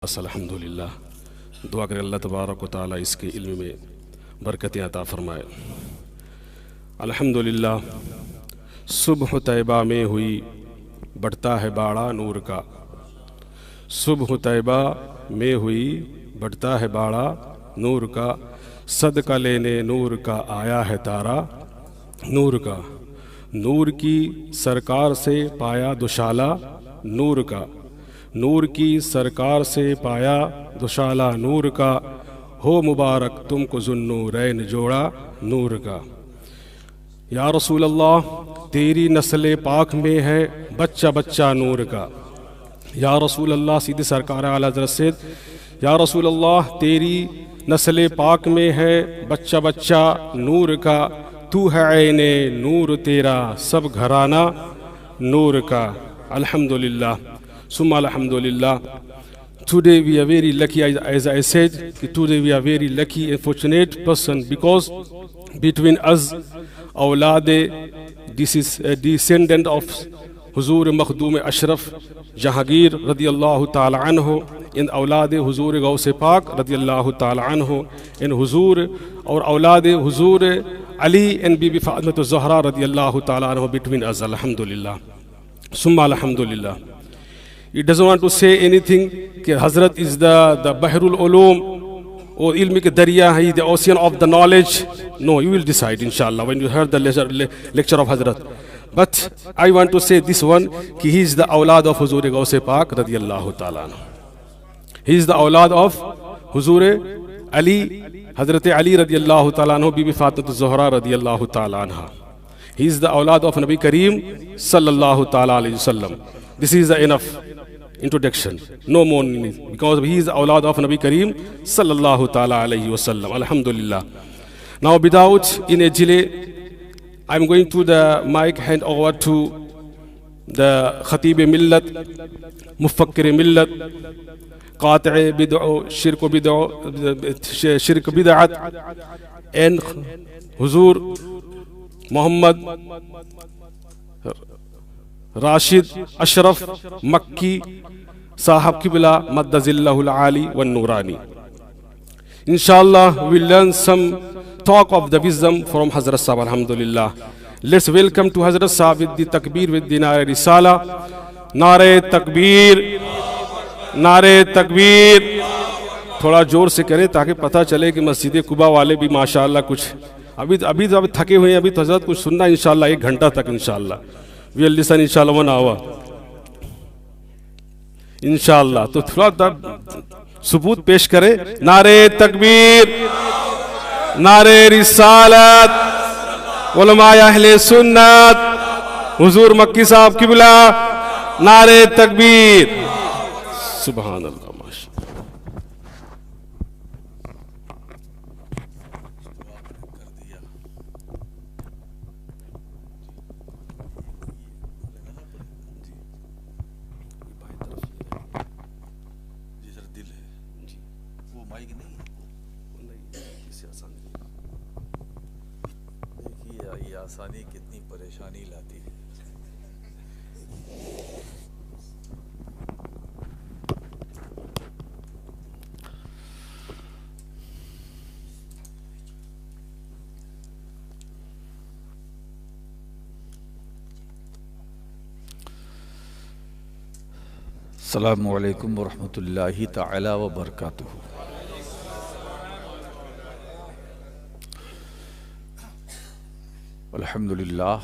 अल्हम्दुलिल्लाह। दुआ करें अल्लाह तबारक व तआला इसके इल्म में बरकतें अता फरमाए। अल्हम्दुलिल्लाह। सुबह तैबा में हुई बढ़ता है बाड़ा नूर का। सुबह तैबा में हुई बढ़ता है बाड़ा नूर का। सदका लेने नूर का आया है तारा नूर का। नूर की सरकार से पाया दुशाला नूर का। नूर की सरकार से पाया दुशाला नूर का। हो मुबारक तुमको ज़ुन्नूरैन जोड़ा नूर का। या रसूल अल्लाह तेरी नस्ल पाक में है बच्चा बच्चा नूर का। या रसूल अल्लाह सीधे सरकार आला हज़रत से या रसूल अल्लाह तेरी नस्ल पाक में है बच्चा बच्चा नूर का। तू है ऐने नूर तेरा सब घराना नूर का। अल्हम्दुलिल्लाह सुम्मा अल्हम्दुलिल्लाह। Today we are very lucky, as I said, today we are very lucky and fortunate person because between us, Awlad, this is a descendant of Huzur Makhdoom Ashraf Jahangir radiyallahu ta'ala anhu, and Awlad Huzur Gawse Pak radiyallahu ta'ala anhu, and Huzur or Awlad Huzur Ali and Bibi Fatimah Zahra radiyallahu ta'ala anhu between us. Alhamdulillah. Summa alhamdulillah. It doesn't want to say anything कि Hazrat is the Bahrul Ulum or ilmi ke darya hai, the ocean of the knowledge. No, you will decide inshallah when you heard the lecture of Hazrat. But I want to say this one कि he is the awlad of Huzur Gawse Pak radiyallahu ta'ala anhu. He is the awlad of Huzur Ali, Hazrat Ali radiyallahu ta'ala anhu, Bibi Fatimah Zahra radiyallahu ta'ala anha. He is the awlad of Nabi Kareem sallallahu ta'ala alayhi wasallam. This is the enough introduction, no more need, because he is the awlad of Nabi Kareem sallallahu ta'ala alayhi wasallam. Alhamdulillah. Now without in a delay, I'm going to the mic hand over to the Khatib Millat, Mufakkir Millat, Qati' Bid'ah, Shirk Bid'at, and Huzur Muhammad Rashid Ashraf Makki Sahab Qibla Maddazillahul Ali wan Nurani. Inshallah, we'll learn some talk of the wisdom from Hazrat Sahab. Alhamdulillah. Let's welcome to Hazrat Sahab with the takbir, with the Nare Risala. Nare Takbir, Nare Takbir. थोड़ा जोर से करें ताकि पता चले कि मस्जिद कुबा वाले भी माशाअल्लाह कुछ अभी थके हुए हैं। अभी तो हज़रत कुछ सुनना इंशाअल्लाह 1 घंटा तक इंशाअल्लाह वी विल लिसन इंशाअल्लाह 1 आवर इंशाअल्लाह। तो थोड़ा सबूत पेश करें। नारे तकबीर, नारे रिसालत, उलमाए अहले सुन्नत, हुजूर मक्की साहब किबला, नारे तकबीर। सुभान अल्लाह। आसानी कितनी परेशानी लाती है। अस्सलामु अलैकुम वरहमतुल्लाहि तआला व बरकातुहू। अल्हम्दुलिल्लाह।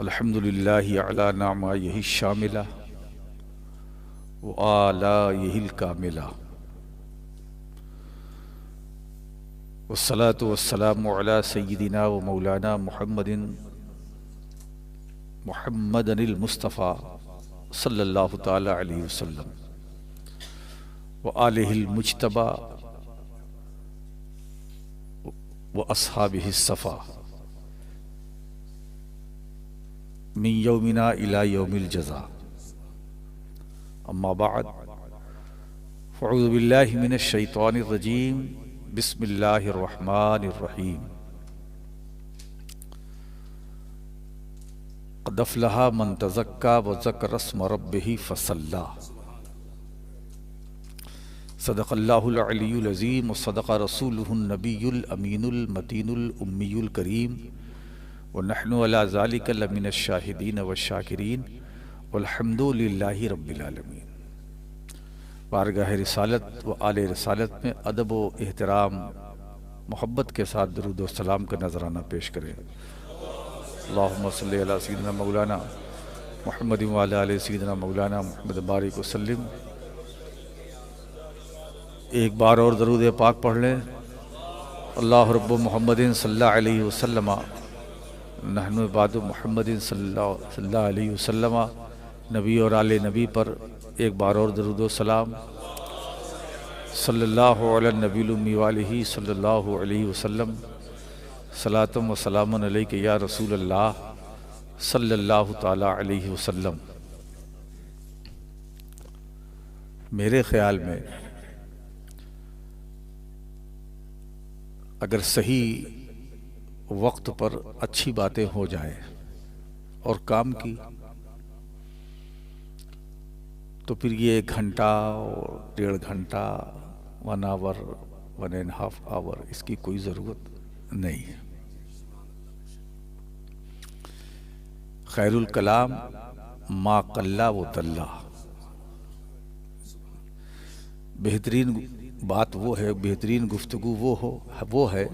अल्हम्दुलिल्लाहि अला नामायहि शामिला व आलाइहिल कामिला वस्सलातु वस्सलामु अला सय्यिदिना व मौलाना मुहम्मदिल मुस्तफ़ा सल्लल्लाहु ताला अलैहि वसल्लम व आलिहिल मुज्तबा व अस्हाबिहिस सफ़ा मिन यौमिना इला यौमिल जज़ा। अम्मा बाद फ़अऊज़ु बिल्लाहि मिनश शैतानिर रजीम। बिस्मिल्लाहिर रहमानिर रहीम। क़द अफ़लहा मन तज़क्का व ज़करा अस्म रब्बिही फ़सल्ला। सदक़ल्लाहुल अलियुल अज़ीम व सदक़ रसूलुहुन नबियुल अमीनुल मतीनुल उम्मियुल करीम व नहनु अला ज़ालिका लमिनश शाहिदीन व शाकिरीन वल्हम्दुलिल्लाहि रब्बिल आलमीन। बारगाह रिसालत व आले रिसालत में अदब व एहतराम मोहब्बत के साथ दरूद व सलाम का नजराना पेश करें। अल्लाहुम्मा सल्ली अला सय्यिदिना मौलाना मुहम्मद व अला आलि सय्यिदिना मौलाना मुहम्मद बारिक वसल्लिम। एक बार और दरूद पाक पढ़ लें। अल्लाह रब्बु मुहम्मदिन सल्लल्लाहु अलैहि वसल्लम नहनु इबादु मुहम्मदिन सल्लल्लाहु अलैहि वसल्लम। नबी और आले नबी पर एक बार और दरूद व सलाम। सल्लल्लाहु अला नबील उम्मी वालिही सल्लल्लाहु अलैहि वसल्लम। सलातम व सलामुन अलैका या रसूल अल्लाह सल्लल्लाहु ताला अलैहि वसल्लम। मेरे ख्याल में अगर सही वक्त पर अच्छी बातें हो जाए और काम की, तो फिर ये 1 घंटा और 1.5 घंटा 1 आवर 1.5 आवर इसकी कोई ज़रूरत नहीं है। खैरुल कलाम मा कल्ला व दल्ला। बेहतरीन बात वो है, बेहतरीन गुफ्तगू वो है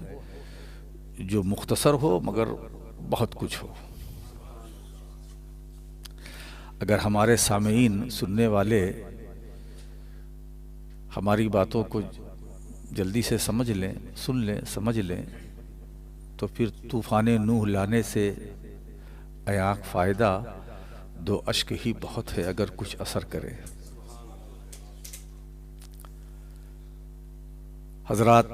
जो मुख्तसर हो मगर बहुत कुछ हो। अगर हमारे सामीईन सुनने वाले हमारी बातों को जल्दी से समझ लें, सुन लें, समझ लें, तो फिर तूफ़ान नूह लाने से आँख फ़ायदा 2 अश्क ही बहुत है अगर कुछ असर करे। हज़रात,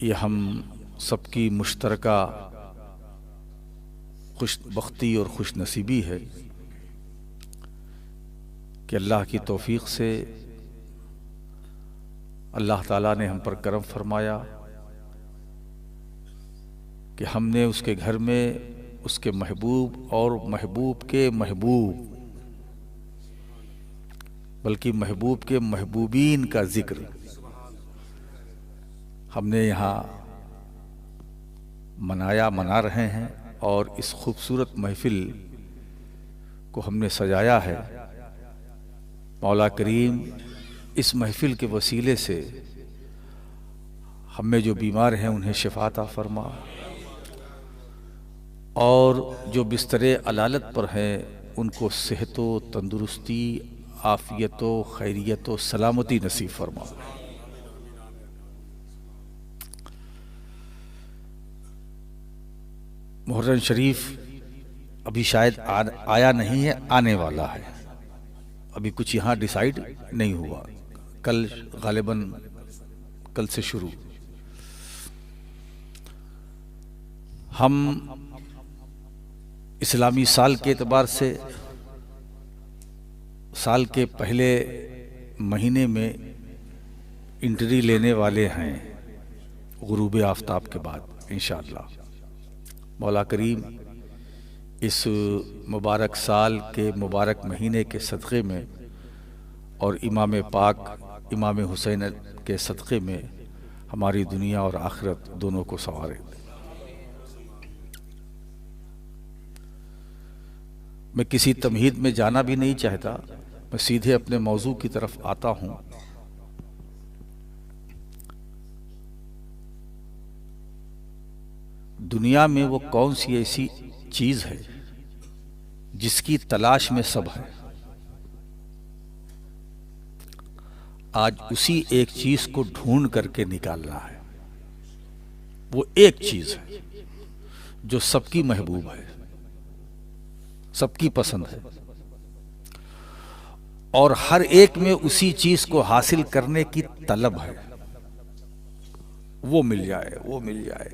ये हम सबकी मुश्तरका खुशबख्ती और खुश नसीबी है कि अल्लाह की तौफीक से अल्लाह ताला ने हम पर करम फरमाया कि हमने उसके घर में उसके महबूब और महबूब के महबूब बल्कि महबूब के महबूबीन का जिक्र हमने यहाँ मना रहे हैं और इस खूबसूरत महफिल को हमने सजाया है। मौला करीम इस महफिल के वसीले से हम में जो बीमार हैं उन्हें शिफा अता फरमा और जो बिस्तरे अलालत पर हैं उनको सेहत व तंदुरुस्ती, आफियत व खैरियत व सलामती नसीब फरमा। मुहर्रम शरीफ अभी शायद आया नहीं है, आने वाला है। अभी कुछ यहाँ डिसाइड नहीं हुआ, कल गालिबन कल से शुरू। हम इस्लामी साल के एतबार से साल के पहले महीने में एंट्री लेने वाले हैं गुरूब आफ्ताब के बाद इंशाअल्लाह। मौला करीम इस मुबारक साल के मुबारक महीने के सदक़े में और इमाम पाक इमाम हुसैन के सदक़े में हमारी दुनिया और आखिरत दोनों को संवारे। मैं किसी तमहीद में जाना भी नहीं चाहता, मैं सीधे अपने मौजू की तरफ आता हूँ। दुनिया में वो कौन सी ऐसी चीज है जिसकी तलाश में सब है। आज उसी एक चीज को ढूंढ करके निकालना है। वो एक चीज है जो सबकी महबूब है, सबकी पसंद है और हर एक में उसी चीज को हासिल करने की तलब है। वो मिल जाए, वो मिल जाए,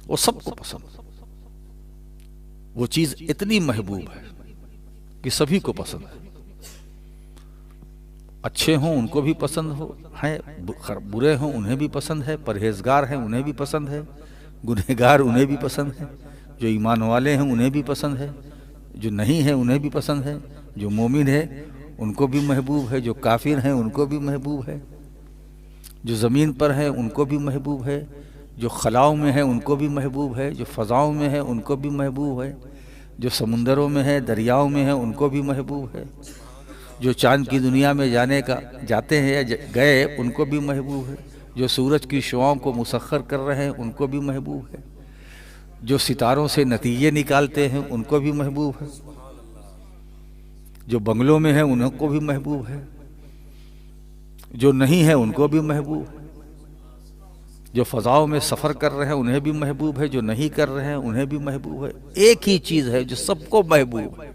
वो सबको पसंद। वो चीज इतनी महबूब है कि सभी को पसंद है। अच्छे हों उनको भी पसंद हो है, बुरे हों उन्हें भी पसंद है, परहेजगार हैं उन्हें भी पसंद है, गुनहगार उन्हें भी पसंद है, जो ईमान वाले हैं उन्हें भी पसंद है, जो नहीं है उन्हें भी पसंद है, जो मोमिन है उनको भी महबूब है, जो काफिर हैं उनको भी महबूब है, जो ज़मीन पर है उनको भी महबूब है, जो खलाओं में है उनको भी महबूब है, जो फ़ज़ाओं में है उनको भी महबूब है, जो समुंदरों में है दरियाओं में है उनको भी महबूब है, जो चाँद की दुनिया में जाते हैं या गए उनको भी महबूब है, जो सूरज की शुआओं को मुसख्खर कर रहे हैं उनको भी महबूब है, जो सितारों से नतीजे निकालते हैं उनको भी महबूब है, जो बंगलों में है उनको भी महबूब है, जो नहीं है उनको भी महबूब है, जो फ़ज़ाओं में सफ़र कर रहे हैं उन्हें भी महबूब है, जो नहीं कर रहे हैं उन्हें भी महबूब है। एक ही चीज़ है जो सबको महबूब है,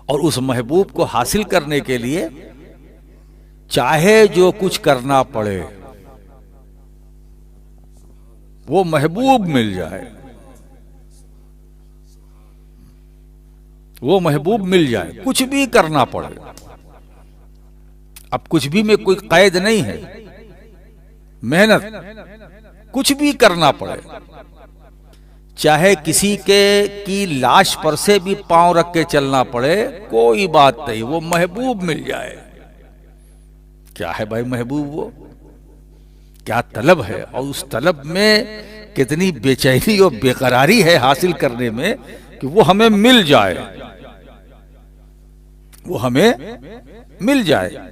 और उस महबूब को हासिल करने के लिए चाहे जो कुछ करना पड़े वो महबूब मिल जाए, वो महबूब मिल जाए, कुछ भी करना पड़े। अब कुछ भी में कोई कैद नहीं है, मेहनत कुछ भी करना पड़े, चाहे किसी की लाश पर से भी पांव रख के चलना पड़े, कोई बात नहीं, वो महबूब मिल जाए। क्या है भाई महबूब? वो क्या तलब है, और उस तलब में कितनी बेचैनी और बेकरारी है हासिल करने में कि वो हमें मिल जाए, वो हमें मिल जाए।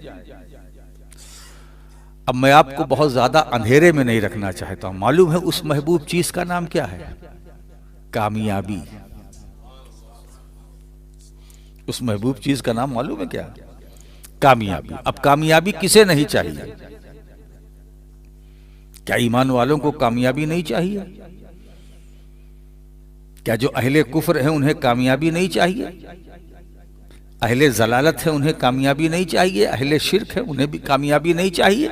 अब मैं आपको बहुत ज्यादा अंधेरे में नहीं रखना चाहता हूं। मालूम है उस महबूब चीज का नाम क्या है? कामयाबी। उस महबूब चीज का नाम मालूम है क्या? कामयाबी। अब कामयाबी किसे नहीं चाहिए? क्या ईमान वालों को कामयाबी नहीं चाहिए? क्या जो अहले कुफ्र हैं उन्हें कामयाबी नहीं चाहिए? अहले जलालत है उन्हें कामयाबी नहीं चाहिए? अहले शिर्क है उन्हें भी कामयाबी नहीं चाहिए?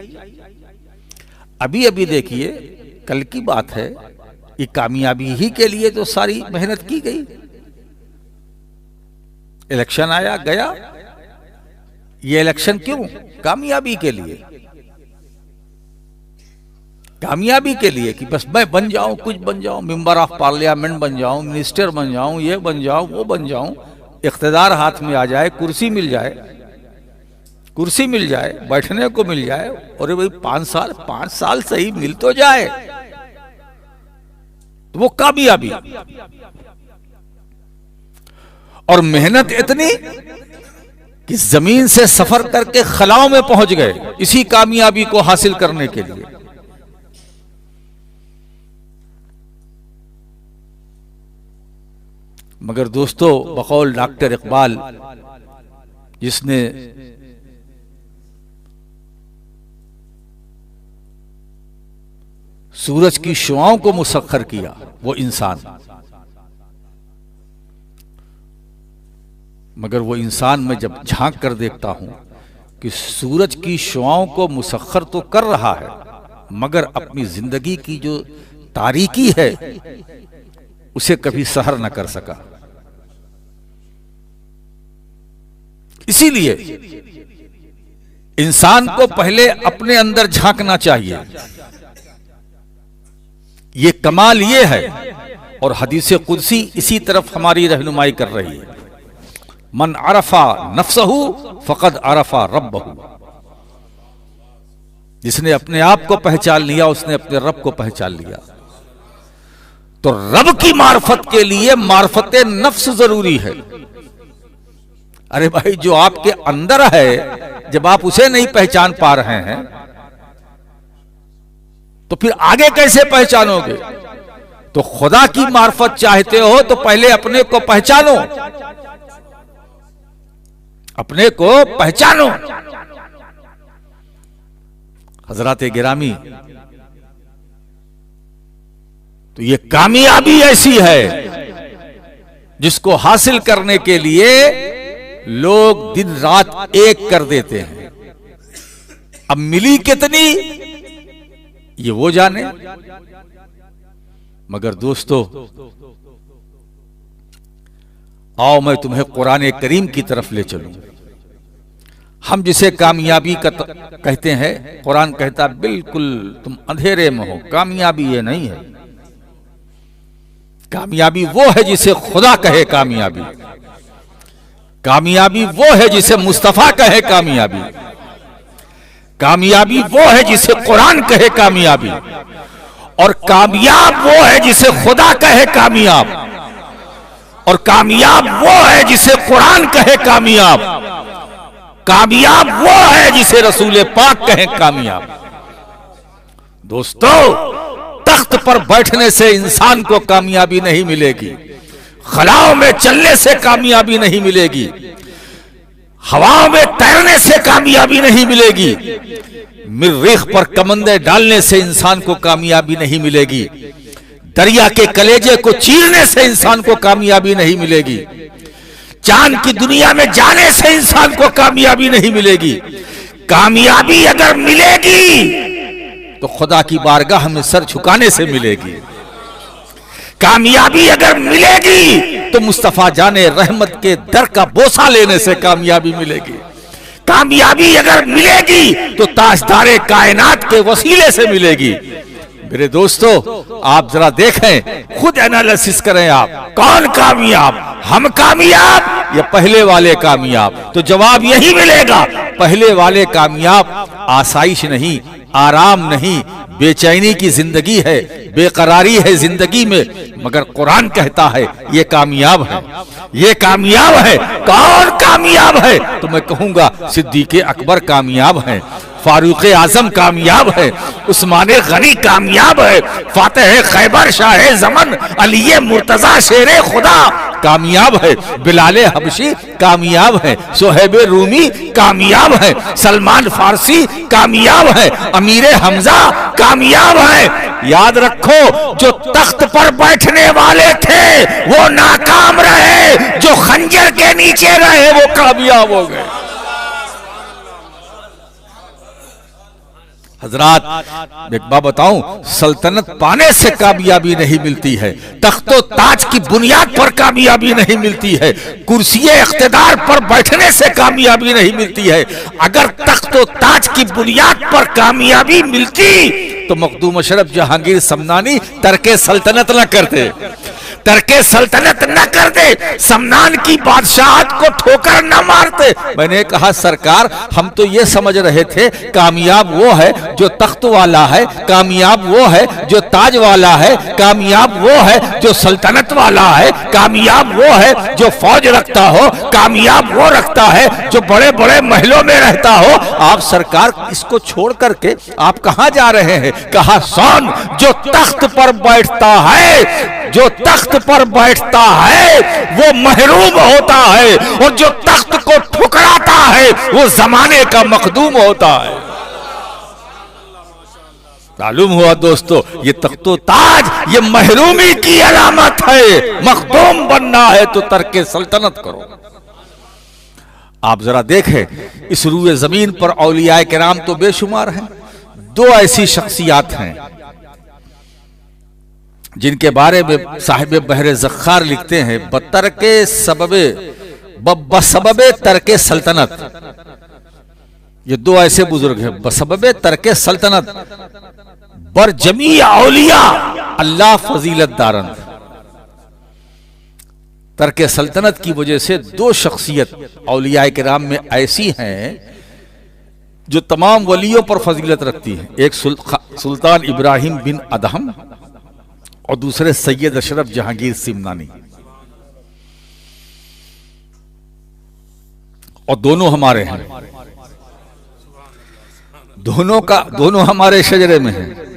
अभी अभी देखिए, कल की बात है, ये कामयाबी ही के लिए तो सारी मेहनत की गई। इलेक्शन आया गया, ये इलेक्शन क्यों? कामयाबी के लिए। कामयाबी के लिए कि बस मैं बन जाऊं, कुछ बन जाऊं, मेंबर ऑफ पार्लियामेंट बन जाऊं, मिनिस्टर बन जाऊं, ये बन जाऊं, वो बन जाऊं, इख्तिदार हाथ में आ जाए, कुर्सी मिल जाए, कुर्सी मिल जाए, बैठने को मिल जाए। और भाई 5 साल सही मिल तो जाए, तो वो कामयाबी। और मेहनत इतनी कि जमीन से सफर करके खलाओं में पहुंच गए इसी कामयाबी को हासिल करने के लिए। मगर दोस्तों, बकौल डॉक्टर इकबाल, जिसने सूरज की शुआओं को मुसख्खर किया, वो इंसान, मगर वो इंसान मैं जब झांक कर देखता हूं कि सूरज की शुआओं को मुसख्खर तो कर रहा है, मगर अपनी जिंदगी की जो तारीकी है उसे कभी सहर न कर सका। इसीलिए इंसान को पहले अपने अंदर झांकना चाहिए। ये कमाल ये है, और हदीस कुदसी इसी तरफ हमारी रहनुमाई कर रही है। मन अरफा नफ्सहू फकद अरफा रब्बहू। जिसने अपने आप को पहचान लिया उसने अपने रब को पहचान लिया। तो रब की मार्फत के लिए मार्फत नफ्स जरूरी है। अरे भाई, जो आपके अंदर है, जब आप उसे नहीं पहचान पा रहे हैं तो फिर आगे कैसे पहचानोगे? तो खुदा की मार्फत चाहते हो तो पहले अपने को पहचानो, अपने को पहचानो। हजरात गिरामी, तो ये कामयाबी ऐसी है जिसको हासिल करने के लिए लोग दिन रात एक कर देते हैं। अब मिली कितनी ये वो जाने। मगर दोस्तों, आओ मैं तुम्हें कुरान करीम की तरफ ले चलूं। हम जिसे कामयाबी का कहते हैं, कुरान कहता बिल्कुल तुम अंधेरे में हो, कामयाबी ये नहीं है। कामयाबी वो है जिसे खुदा कहे कामयाबी, कामयाबी वो है जिसे मुस्तफा कहे कामयाबी, कामयाबी वो है जिसे कुरान कहे कामयाबी, और कामयाब वो है जिसे खुदा कहे कामयाब, और कामयाब वो है जिसे कुरान कहे कामयाब, कामयाब वो है जिसे रसूल पाक कहे कामयाब। दोस्तों, तख्त पर बैठने से इंसान को कामयाबी नहीं मिलेगी, खलाओं में चलने से कामयाबी नहीं मिलेगी, हवाओं में तैरने से कामयाबी नहीं मिलेगी, मरीख पर कमंदे डालने से इंसान को कामयाबी नहीं मिलेगी, दरिया के कलेजे को चीरने से इंसान को कामयाबी नहीं मिलेगी, चांद की दुनिया में जाने से इंसान को कामयाबी नहीं मिलेगी। कामयाबी अगर मिलेगी तो खुदा की बारगाह में सर झुकाने से मिलेगी। कामयाबी अगर मिलेगी तो मुस्तफा जाने रहमत के दर का बोसा लेने से कामयाबी मिलेगी। कामयाबी अगर मिलेगी तो ताजदारे कायनात के वसीले से मिलेगी। मेरे दोस्तों, आप जरा देखें, खुद एनालिसिस करें, आप कौन कामयाब, हम कामयाब या पहले वाले कामयाब? तो जवाब यही मिलेगा, पहले वाले कामयाब। आसाइश नहीं, आराम नहीं, बेचैनी की जिंदगी है, बेकरारी है जिंदगी में, मगर कुरान कहता है ये कामयाब है, ये कामयाब है। कौन कामयाब है? तो मैं कहूंगा सिद्दीक़ अकबर कामयाब है, फारूक आजम कामयाब है, उस्मान गनी कामयाब है, फातेह खैबर शाह ज़मन अली मुर्तजा शेरे खुदा कामयाब है, बिलाले हबशी कामयाब है, सोहेब रूमी कामयाब है, सलमान फारसी कामयाब है, अमीर हमजा कामयाब है। याद रखो, जो तख्त पर बैठने वाले थे वो नाकाम रहे, जो खंजर के नीचे रहे वो कामयाब हो गए। हजरात, एक बात बताऊं, सल्तनत पाने से कामयाबी नहीं मिलती है, तख्तो ताज की बुनियाद पर कामयाबी नहीं मिलती है, कुर्सी इख्तिदार पर बैठने से कामयाबी नहीं मिलती है। अगर तख्तो ताज की बुनियाद पर कामयाबी मिलती तो मखदूम अशरफ जहांगीर समनानी तर्के सल्तनत न करते, तर्के सल्तनत न कर दे, समनान की बादशाहत को ठोकर न मारते। मैंने कहा सरकार, हम तो ये समझ रहे थे कामयाब वो है जो तख्त वाला है, कामयाब वो है जो ताज वाला है, कामयाब वो है जो सल्तनत वाला है, कामयाब वो है जो फौज रखता हो, कामयाब वो रखता है जो बड़े बड़े महलों में रहता हो। आप सरकार इसको छोड़ करके आप कहां जा रहे हैं? कहा सौन, जो तख्त पर बैठता है, जो तख्त पर बैठता है वो महरूम होता है, और जो तख्त को ठुकराता है वो जमाने का मखदूम होता है। मालूम हुआ दोस्तों, ये तख्तो ताज ये महरूमी की अलामत है। मखदूम बनना है तो तर्के सल्तनत करो। आप जरा देखें, इस रूए जमीन पर औलियाए किराम तो बेशुमार हैं। दो ऐसी शख्सियात हैं जिनके बारे में साहिब बहरे ज़ख़्ख़ार लिखते हैं, बतरके सबबे बसबबे तरके सल्तनत। ये दो ऐसे बुजुर्ग हैं, बसबबे तरके सल्तनत बर जमी औलिया अल्लाह फजीलत दारन। तरके सल्तनत की वजह से दो शख्सियत औलियाए किराम में ऐसी हैं जो तमाम वलियों पर फजीलत रखती हैं। एक सुल्तान इब्राहिम बिन अदहम और दूसरे सैयद अशरफ जहांगीर सिमनानी, और दोनों हमारे हैं, दोनों हमारे शजरे में हैं।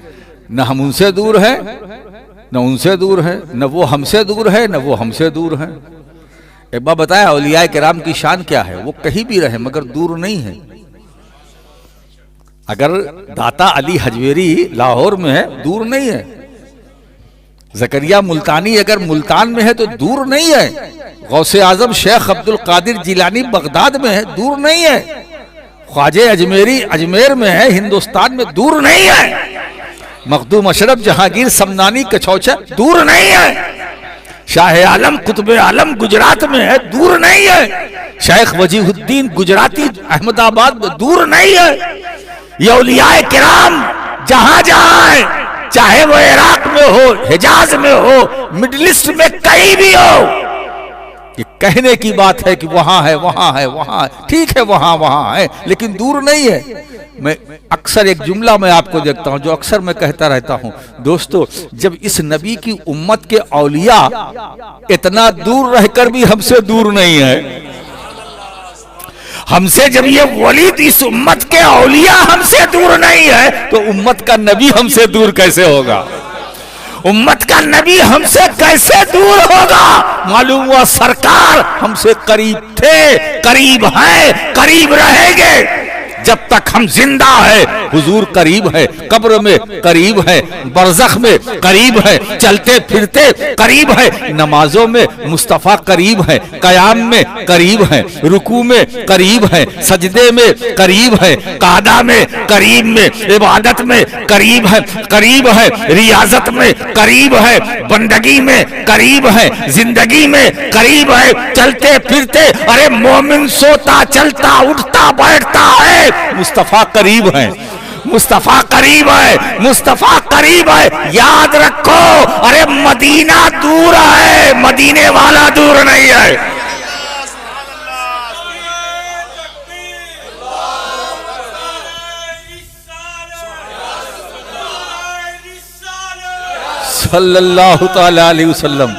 न हम उनसे दूर हैं, न उनसे दूर हैं, न वो हमसे दूर है, न वो हमसे दूर हैं। एक बात बताया, औलियाए किराम की शान क्या है? वो कहीं भी रहे मगर दूर नहीं है। अगर दाता अली हजवेरी लाहौर में है, दूर नहीं है। ज़करिया मुल्तानी अगर मुल्तान में है तो दूर नहीं है। गौसे आजम शेख अब्दुल कादिर जिलानी बगदाद में है, दूर नहीं है। ख्वाजे अजमेरी अजमेर में है, हिंदुस्तान में, दूर नहीं है। मखदूम अशरफ जहांगीर समनानी कछौचा दूर नहीं है। शाह आलम कुतुब आलम गुजरात में है, दूर नहीं है। शेख वजीहुद्दीन गुजराती अहमदाबाद में, दूर नहीं है। ये औलियाए किराम जहां जहां है, चाहे वो इराक में हो, हिजाज में हो, मिडिल ईस्ट में, कहीं भी हो, ये कहने की बात है कि वहां है, वहां है, वहां है, ठीक है, वहां वहां है, लेकिन दूर नहीं है। मैं अक्सर एक जुमला मैं आपको देखता हूं, जो अक्सर मैं कहता रहता हूं, दोस्तों, जब इस नबी की उम्मत के औलिया इतना दूर रहकर भी हमसे दूर नहीं है, हमसे जब ये वलीद इस उम्मत के औलिया हमसे दूर नहीं है, तो उम्मत का नबी हमसे दूर कैसे होगा? उम्मत का नबी हमसे कैसे दूर होगा? मालूम हुआ सरकार हमसे करीब थे, करीब हैं, करीब रहेंगे। जब तक हम जिंदा है हुजूर करीब है, कब्र में करीब है, बरज़ख में करीब है, चलते फिरते करीब है, नमाजों में मुस्तफ़ा करीब है, कयाम में करीब है, रुकू में करीब है, सजदे में करीब है, कादा में करीब में, इबादत में करीब है, रियाजत में करीब है, बंदगी में करीब है, जिंदगी में करीब है, चलते फिरते, अरे मोमिन सोता चलता उठता बैठता है, मुस्तफा करीब है, मुस्तफा करीब है, मुस्तफा करीब है। याद रखो, अरे मदीना दूर है, मदीने वाला दूर नहीं है। सल्लल्लाहु ताला अलैहि वसल्लम,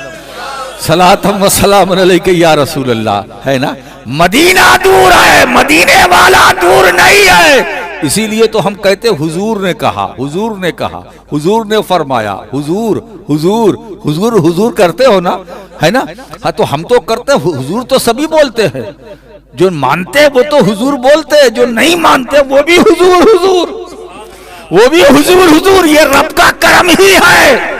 सलातम व सलाम अलैका या रसूल अल्लाह, है ना। मदीना दूर है, मदीने वाला दूर नहीं है। इसीलिए तो हम कहते हुजूर ने कहा, हुजूर ने कहा, हुजूर ने फरमाया, हुजूर हुजूर हुजूर हुजूर करते हो ना, है ना। हाँ, तो हम तो करते, हुजूर तो सभी बोलते हैं, जो मानते वो तो हुजूर बोलते हैं, जो नहीं मानते वो भी हुजूर हुजूर, वो भी हुजूर हुजूर। ये रब का करम ही है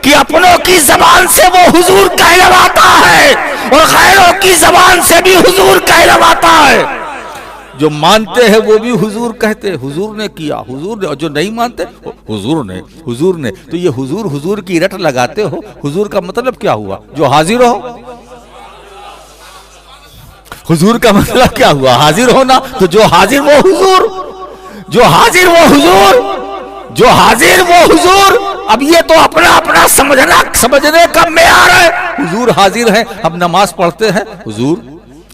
कि अपनों की जबान से वो हुजूर कहलवाता है और गैरों की जबान से भी हुजूर कहलवाता है। जो मानते हैं वो भी हुजूर कहते हैं, हुजूर ने किया, हुजूर ने, और जो नहीं मानते हुजूर ने, हुजूर ने। तो ये हुजूर हुजूर की रट लगाते हो, हुजूर का मतलब क्या हुआ? जो हाजिर हो। हुजूर का मतलब क्या हुआ? हाजिर होना। तो जो हाजिर वो हुजूर, जो हाजिर वो हुजूर, जो हाजिर वो हुजूर। अब ये तो अपना अपना समझने का मेयार है। हुजूर हाजिर है, हम नमाज पढ़ते हैं हुजूर,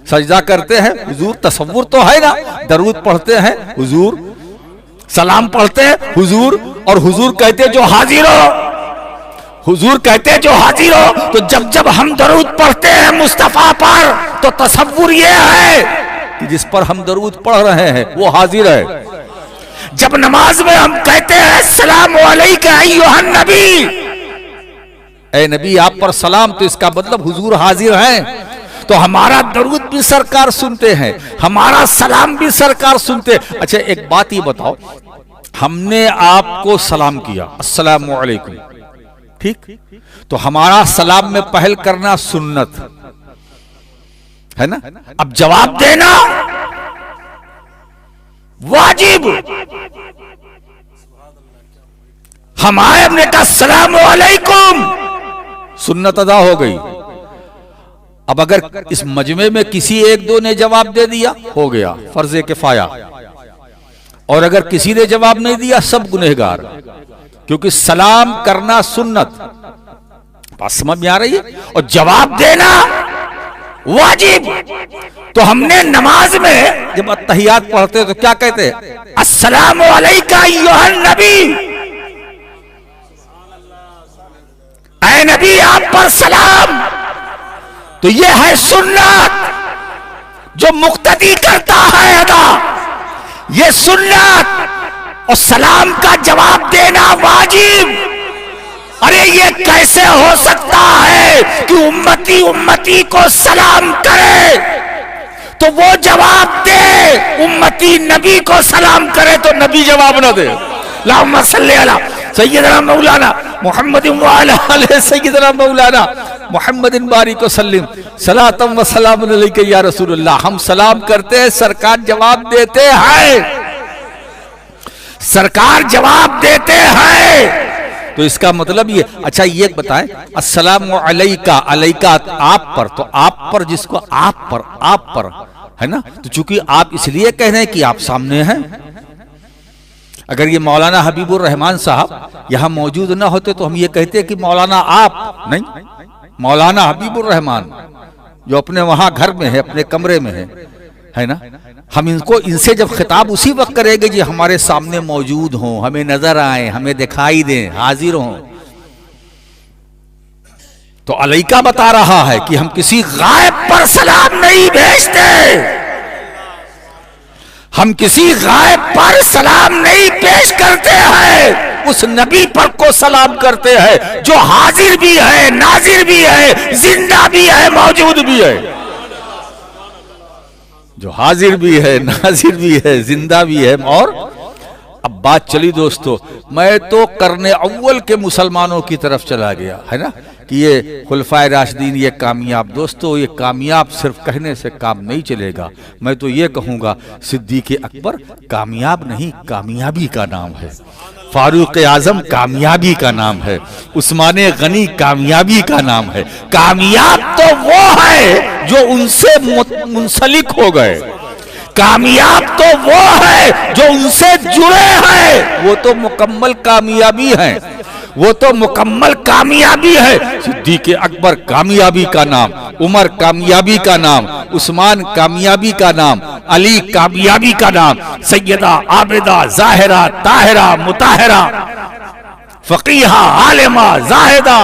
सजदा करते हैं हुजूर, तसव्वुर तो है ना, दरूद पढ़ते हैं हुजूर, सलाम पढ़ते हैं हुजूर, और हुजूर कहते जो हाजिर हो, हुजूर कहते जो हाजिर हो। तो जब जब हम दरूद पढ़ते हैं मुस्तफा पर, तो तसव्वुर ये है कि जिस पर हम दरूद पढ़ रहे हैं वो हाजिर है। जब नमाज में हम कहते हैं अस्सलामु अलैका अय्युहन नबी, ए नबी आप पर सलाम, तो इसका मतलब हुजूर हाजिर हैं। तो हमारा दरूद भी सरकार सुनते हैं, हमारा सलाम भी सरकार सुनते हैं। अच्छा एक बात ये बताओ, हमने आपको सलाम किया अस्सलामु अलैकुम, ठीक, तो हमारा सलाम में पहल करना सुन्नत है ना। अब जवाब देना वाजिब। हम आए, हमने कहा अस्सलामु अलैकुम, सुन्नत अदा हो गई। अब अगर इस मजमे में किसी एक दो ने जवाब दे दिया, हो गया फर्जे किफाया, और अगर किसी ने जवाब नहीं दिया सब गुनहगार, क्योंकि सलाम करना सुन्नत। बात समझ में आ रही है? और जवाब देना वाजिब। तो हमने नमाज में जब अत्तहियात पढ़ते तो क्या कहते हैं? अस्सलामु अलैका अय्युहन नबी, ऐ नबी आप पर सलाम। तो ये है सुन्नत, जो मुक्तदी करता है अदा, ये सुन्नत। और सलाम का जवाब देना वाजिब। अरे ये कैसे हो सकता है कि उम्मती उम्मती को सलाम करे तो वो जवाब दे, उम्मती नबी को सलाम करे तो नबी जवाब न दे। अल्लाहुम्मा सल्ली अला सय्यदना मौलाना मुहम्मदिन व अला आलिहि सय्यदना मौलाना मुहम्मदिन बारिक व सल्लिम सलातम व सलाम अलैका या रसूलुल्लाह। हम सलाम करते हैं, सरकार जवाब देते हैं, सरकार जवाब देते हैं। तो इसका मतलब ये, अच्छा ये बताएं, अस्सलामु अलैका, अलैका आप पर, तो आप पर जिसको आप पर है ना, तो चूंकि आप इसलिए कह रहे हैं कि आप सामने हैं। अगर ये मौलाना हबीबुर रहमान साहब यहां मौजूद ना होते तो हम ये कहते कि मौलाना आप नहीं, मौलाना हबीबुर रहमान जो अपने वहां घर में है, अपने कमरे में है ना। हम इनसे जब खिताब उसी वक्त करेंगे जी हमारे सामने मौजूद हों, हमें नजर आए, हमें दिखाई दें, हाजिर हों। तो अलैका बता रहा है कि हम किसी गायब पर सलाम नहीं भेजते, हम किसी गायब पर सलाम नहीं पेश करते हैं, उस नबी पर को सलाम करते हैं जो हाजिर भी है, नाजिर भी है, जिंदा भी है, मौजूद भी है, जो हाजिर भी है, नाजिर भी है, जिंदा भी है। और अब बात चली दोस्तों, मैं तो करने अव्वल के मुसलमानों की तरफ चला गया है ना कि ये खुलफाए राशिदीन ये कामयाब। दोस्तों ये कामयाब सिर्फ कहने से काम नहीं चलेगा, मैं तो ये कहूँगा सिद्दीक़ अकबर कामयाब नहीं, कामयाबी का नाम है। फारूक आजम कामयाबी का नाम है, उस्मान गनी कामयाबी का नाम है। कामयाब तो वो है जो उनसे मुंसलिक हो गए, कामयाब तो वो है जो उनसे जुड़े हैं, वो तो मुकम्मल कामयाबी है, वो तो मुकम्मल कामयाबी है। सिद्दीक़ अकबर कामयाबी का नाम, उमर कामयाबी का नाम, उस्मान कामयाबी का नाम, अली कामयाबी का नाम, सैयदा आबिदा जाहिरा ताहिरा मुताहिरा फकीहा आलिमा जाहिदा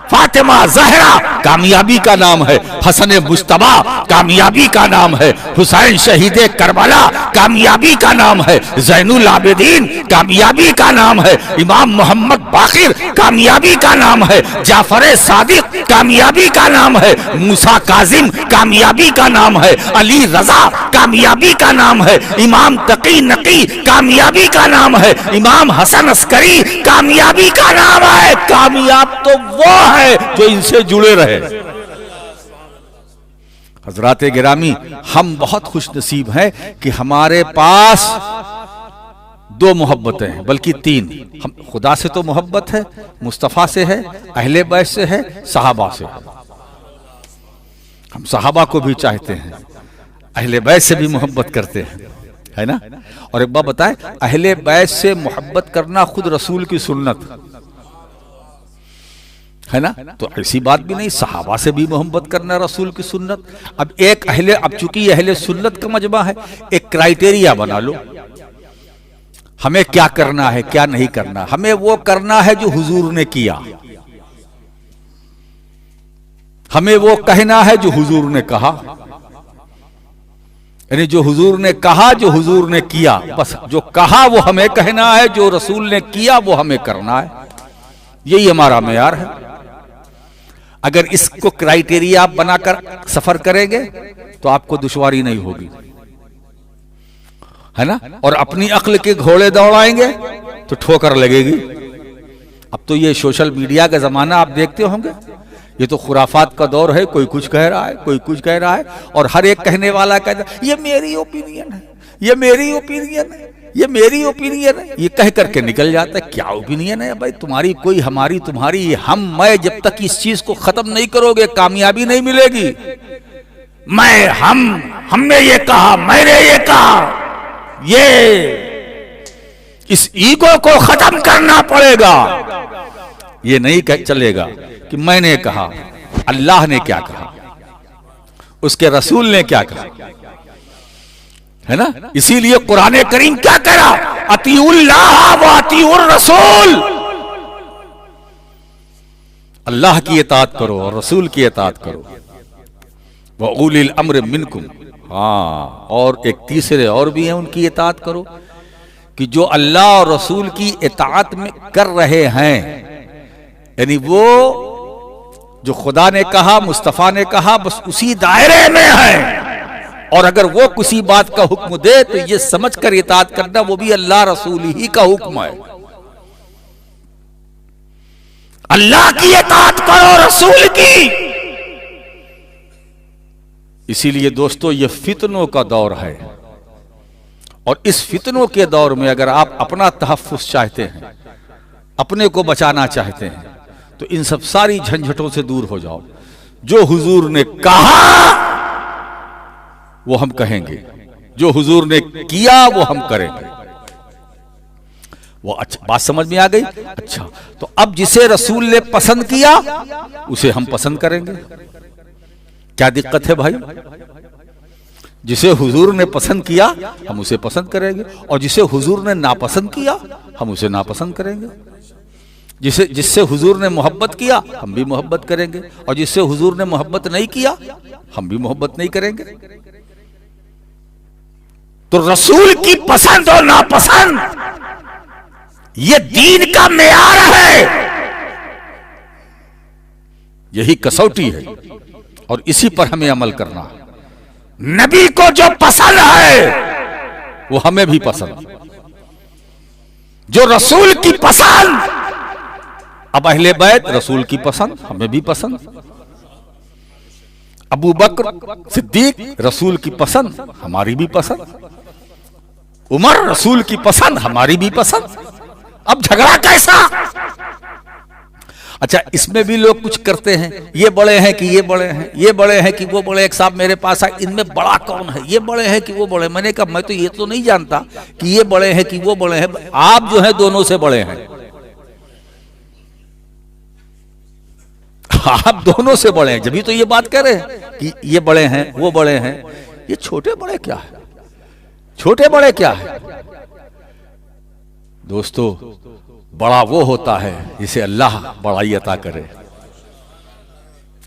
फातिमा जहरा कामयाबी का नाम है। हसन मुस्तबा कामयाबी का नाम है। हुसैन शहीदे करबला कामयाबी का नाम है। जैनुल आबिदीन कामयाबी का नाम है। इमाम मोहम्मद बाकिर कामयाबी का नाम है। जाफर सादिक कामयाबी का नाम है। मूसा काजिम कामयाबी का नाम है। अली रजा कामयाबी का नाम है। इमाम तकी नकी कामयाबी का नाम है। इमाम हसन अस्करी कामयाबी का नाम है। कामयाब तो वो है जो इनसे जुड़े रहे। हजरात गिरामी, हम बहुत खुश नसीब हैं कि हमारे पास दो मोहब्बतें हैं, बल्कि तीन। हम खुदा से तो मोहब्बत है, मुस्तफ़ा से है, अहले बैत से है, सहाबा से है। हम सहाबा को भी चाहते हैं, अहले बैत से भी मोहब्बत करते हैं, है ना। और एक बात बताएं, अहले बैत से मोहब्बत करना खुद रसूल की सुन्नत है ना। तो ऐसी बात भी नहीं, सहाबा से भी मोहब्बत करना रसूल की सुन्नत। अब चूंकि अहले सुन्नत का मजमा है, एक क्राइटेरिया बना लो, हमें क्या करना है क्या नहीं करना। हमें वो करना है जो हुजूर ने किया, हमें वो कहना है जो हुजूर ने कहा, यानी जो हुजूर ने कहा, जो हुजूर ने किया। बस जो कहा वो हमें कहना है, जो रसूल ने किया वो हमें करना है। यही हमारा मेयार है। अगर इसको क्राइटेरिया आप बनाकर सफर करेंगे तो आपको दुश्वारी नहीं होगी, है ना। और अपनी अक्ल के घोड़े दौड़ाएंगे तो ठोकर लगेगी। अब तो ये सोशल मीडिया का जमाना आप देखते होंगे, ये तो खुराफात का दौर है। कोई कुछ कह रहा है, कोई कुछ कह रहा है, और हर एक कहने वाला कहता है ये मेरी ओपिनियन है, ये मेरी ओपिनियन है, ये मेरी ओपिनियन है। ये कह करके निकल जाता है। क्या ओपिनियन है भाई तुम्हारी? कोई हमारी तुम्हारी हम मैं, जब तक इस चीज को खत्म नहीं करोगे कामयाबी नहीं मिलेगी। मैं हमने ये कहा, मैंने ये कहा, ये इस ईगो को खत्म करना पड़ेगा। ये नहीं चलेगा कि मैंने कहा, अल्लाह ने क्या कहा, उसके रसूल ने क्या कहा, है ना। इसीलिए कुरान करीम क्या कह रहा, अतीउल्लाह व अतीउर रसूल, अल्लाह की इताअत करो और रसूल की इताअत करो। व उलिल अम्र मिनकुम, हाँ, और एक तीसरे और भी हैं, उनकी इताअत करो। कि जो अल्लाह और रसूल की इताअत में कर रहे हैं, यानी वो जो खुदा ने कहा, मुस्तफा ने कहा, बस उसी दायरे में है। और अगर वो किसी बात का हुक्म दे तो ये समझ कर इताअत करना, वो भी अल्लाह रसूल ही का हुक्म है। अल्लाह की इताअत करो, रसूल की। इसीलिए दोस्तों ये फितनों का दौर है, और इस फितनों के दौर में अगर आप अपना तहफ्फुज़ चाहते हैं अपने को बचाना चाहते हैं, तो इन सब सारी झंझटों से दूर हो जाओ। जो हुजूर ने कहा वो हम कहेंगे, जो हुजूर ने किया वो हम करेंगे। वो अच्छा बात समझ में आ गई? अच्छा, तो अब जिसे रसूल ने पसंद किया उसे हम पसंद करेंगे। क्या दिक्कत है भाई? जिसे हुजूर ने पसंद किया हम उसे पसंद करेंगे, और जिसे हुजूर ने नापसंद किया हम उसे नापसंद करेंगे। जिससे हुजूर ने मोहब्बत किया हम भी मोहब्बत करेंगे, और जिससे हुजूर ने मोहब्बत नहीं किया हम भी मोहब्बत नहीं करेंगे। तो रसूल की पसंद और नापसंद ये दीन का मेयार है, यही कसौटी है, और इसी पर हमें अमल करना है। नबी को जो पसंद है वो हमें भी पसंद, जो रसूल की पसंद, अब अहले बैत रसूल की पसंद हमें भी पसंद, अबू बकर सिद्दीक रसूल की पसंद हमारी भी पसंद, उमर रसूल की पसंद हमारी भी पसंद। अब झगड़ा कैसा? अच्छा, इसमें भी लोग कुछ करते हैं, ये बड़े हैं कि ये बड़े हैं, ये बड़े हैं कि वो बड़े। एक साहब मेरे पास आए, इनमें बड़ा कौन है, ये बड़े हैं कि वो बड़े। मैंने कहा मैं तो ये तो नहीं जानता कि ये बड़े हैं कि वो बड़े हैं, आप जो है दोनों से बड़े हैं, आप दोनों से बड़े हैं, जब भी तो ये बात कह रहे हैं कि ये बड़े हैं वो बड़े हैं। ये छोटे बड़े क्या है? छोटे बड़े क्या है दोस्तों? बड़ा वो होता है जिसे अल्लाह बड़ाई अता करे,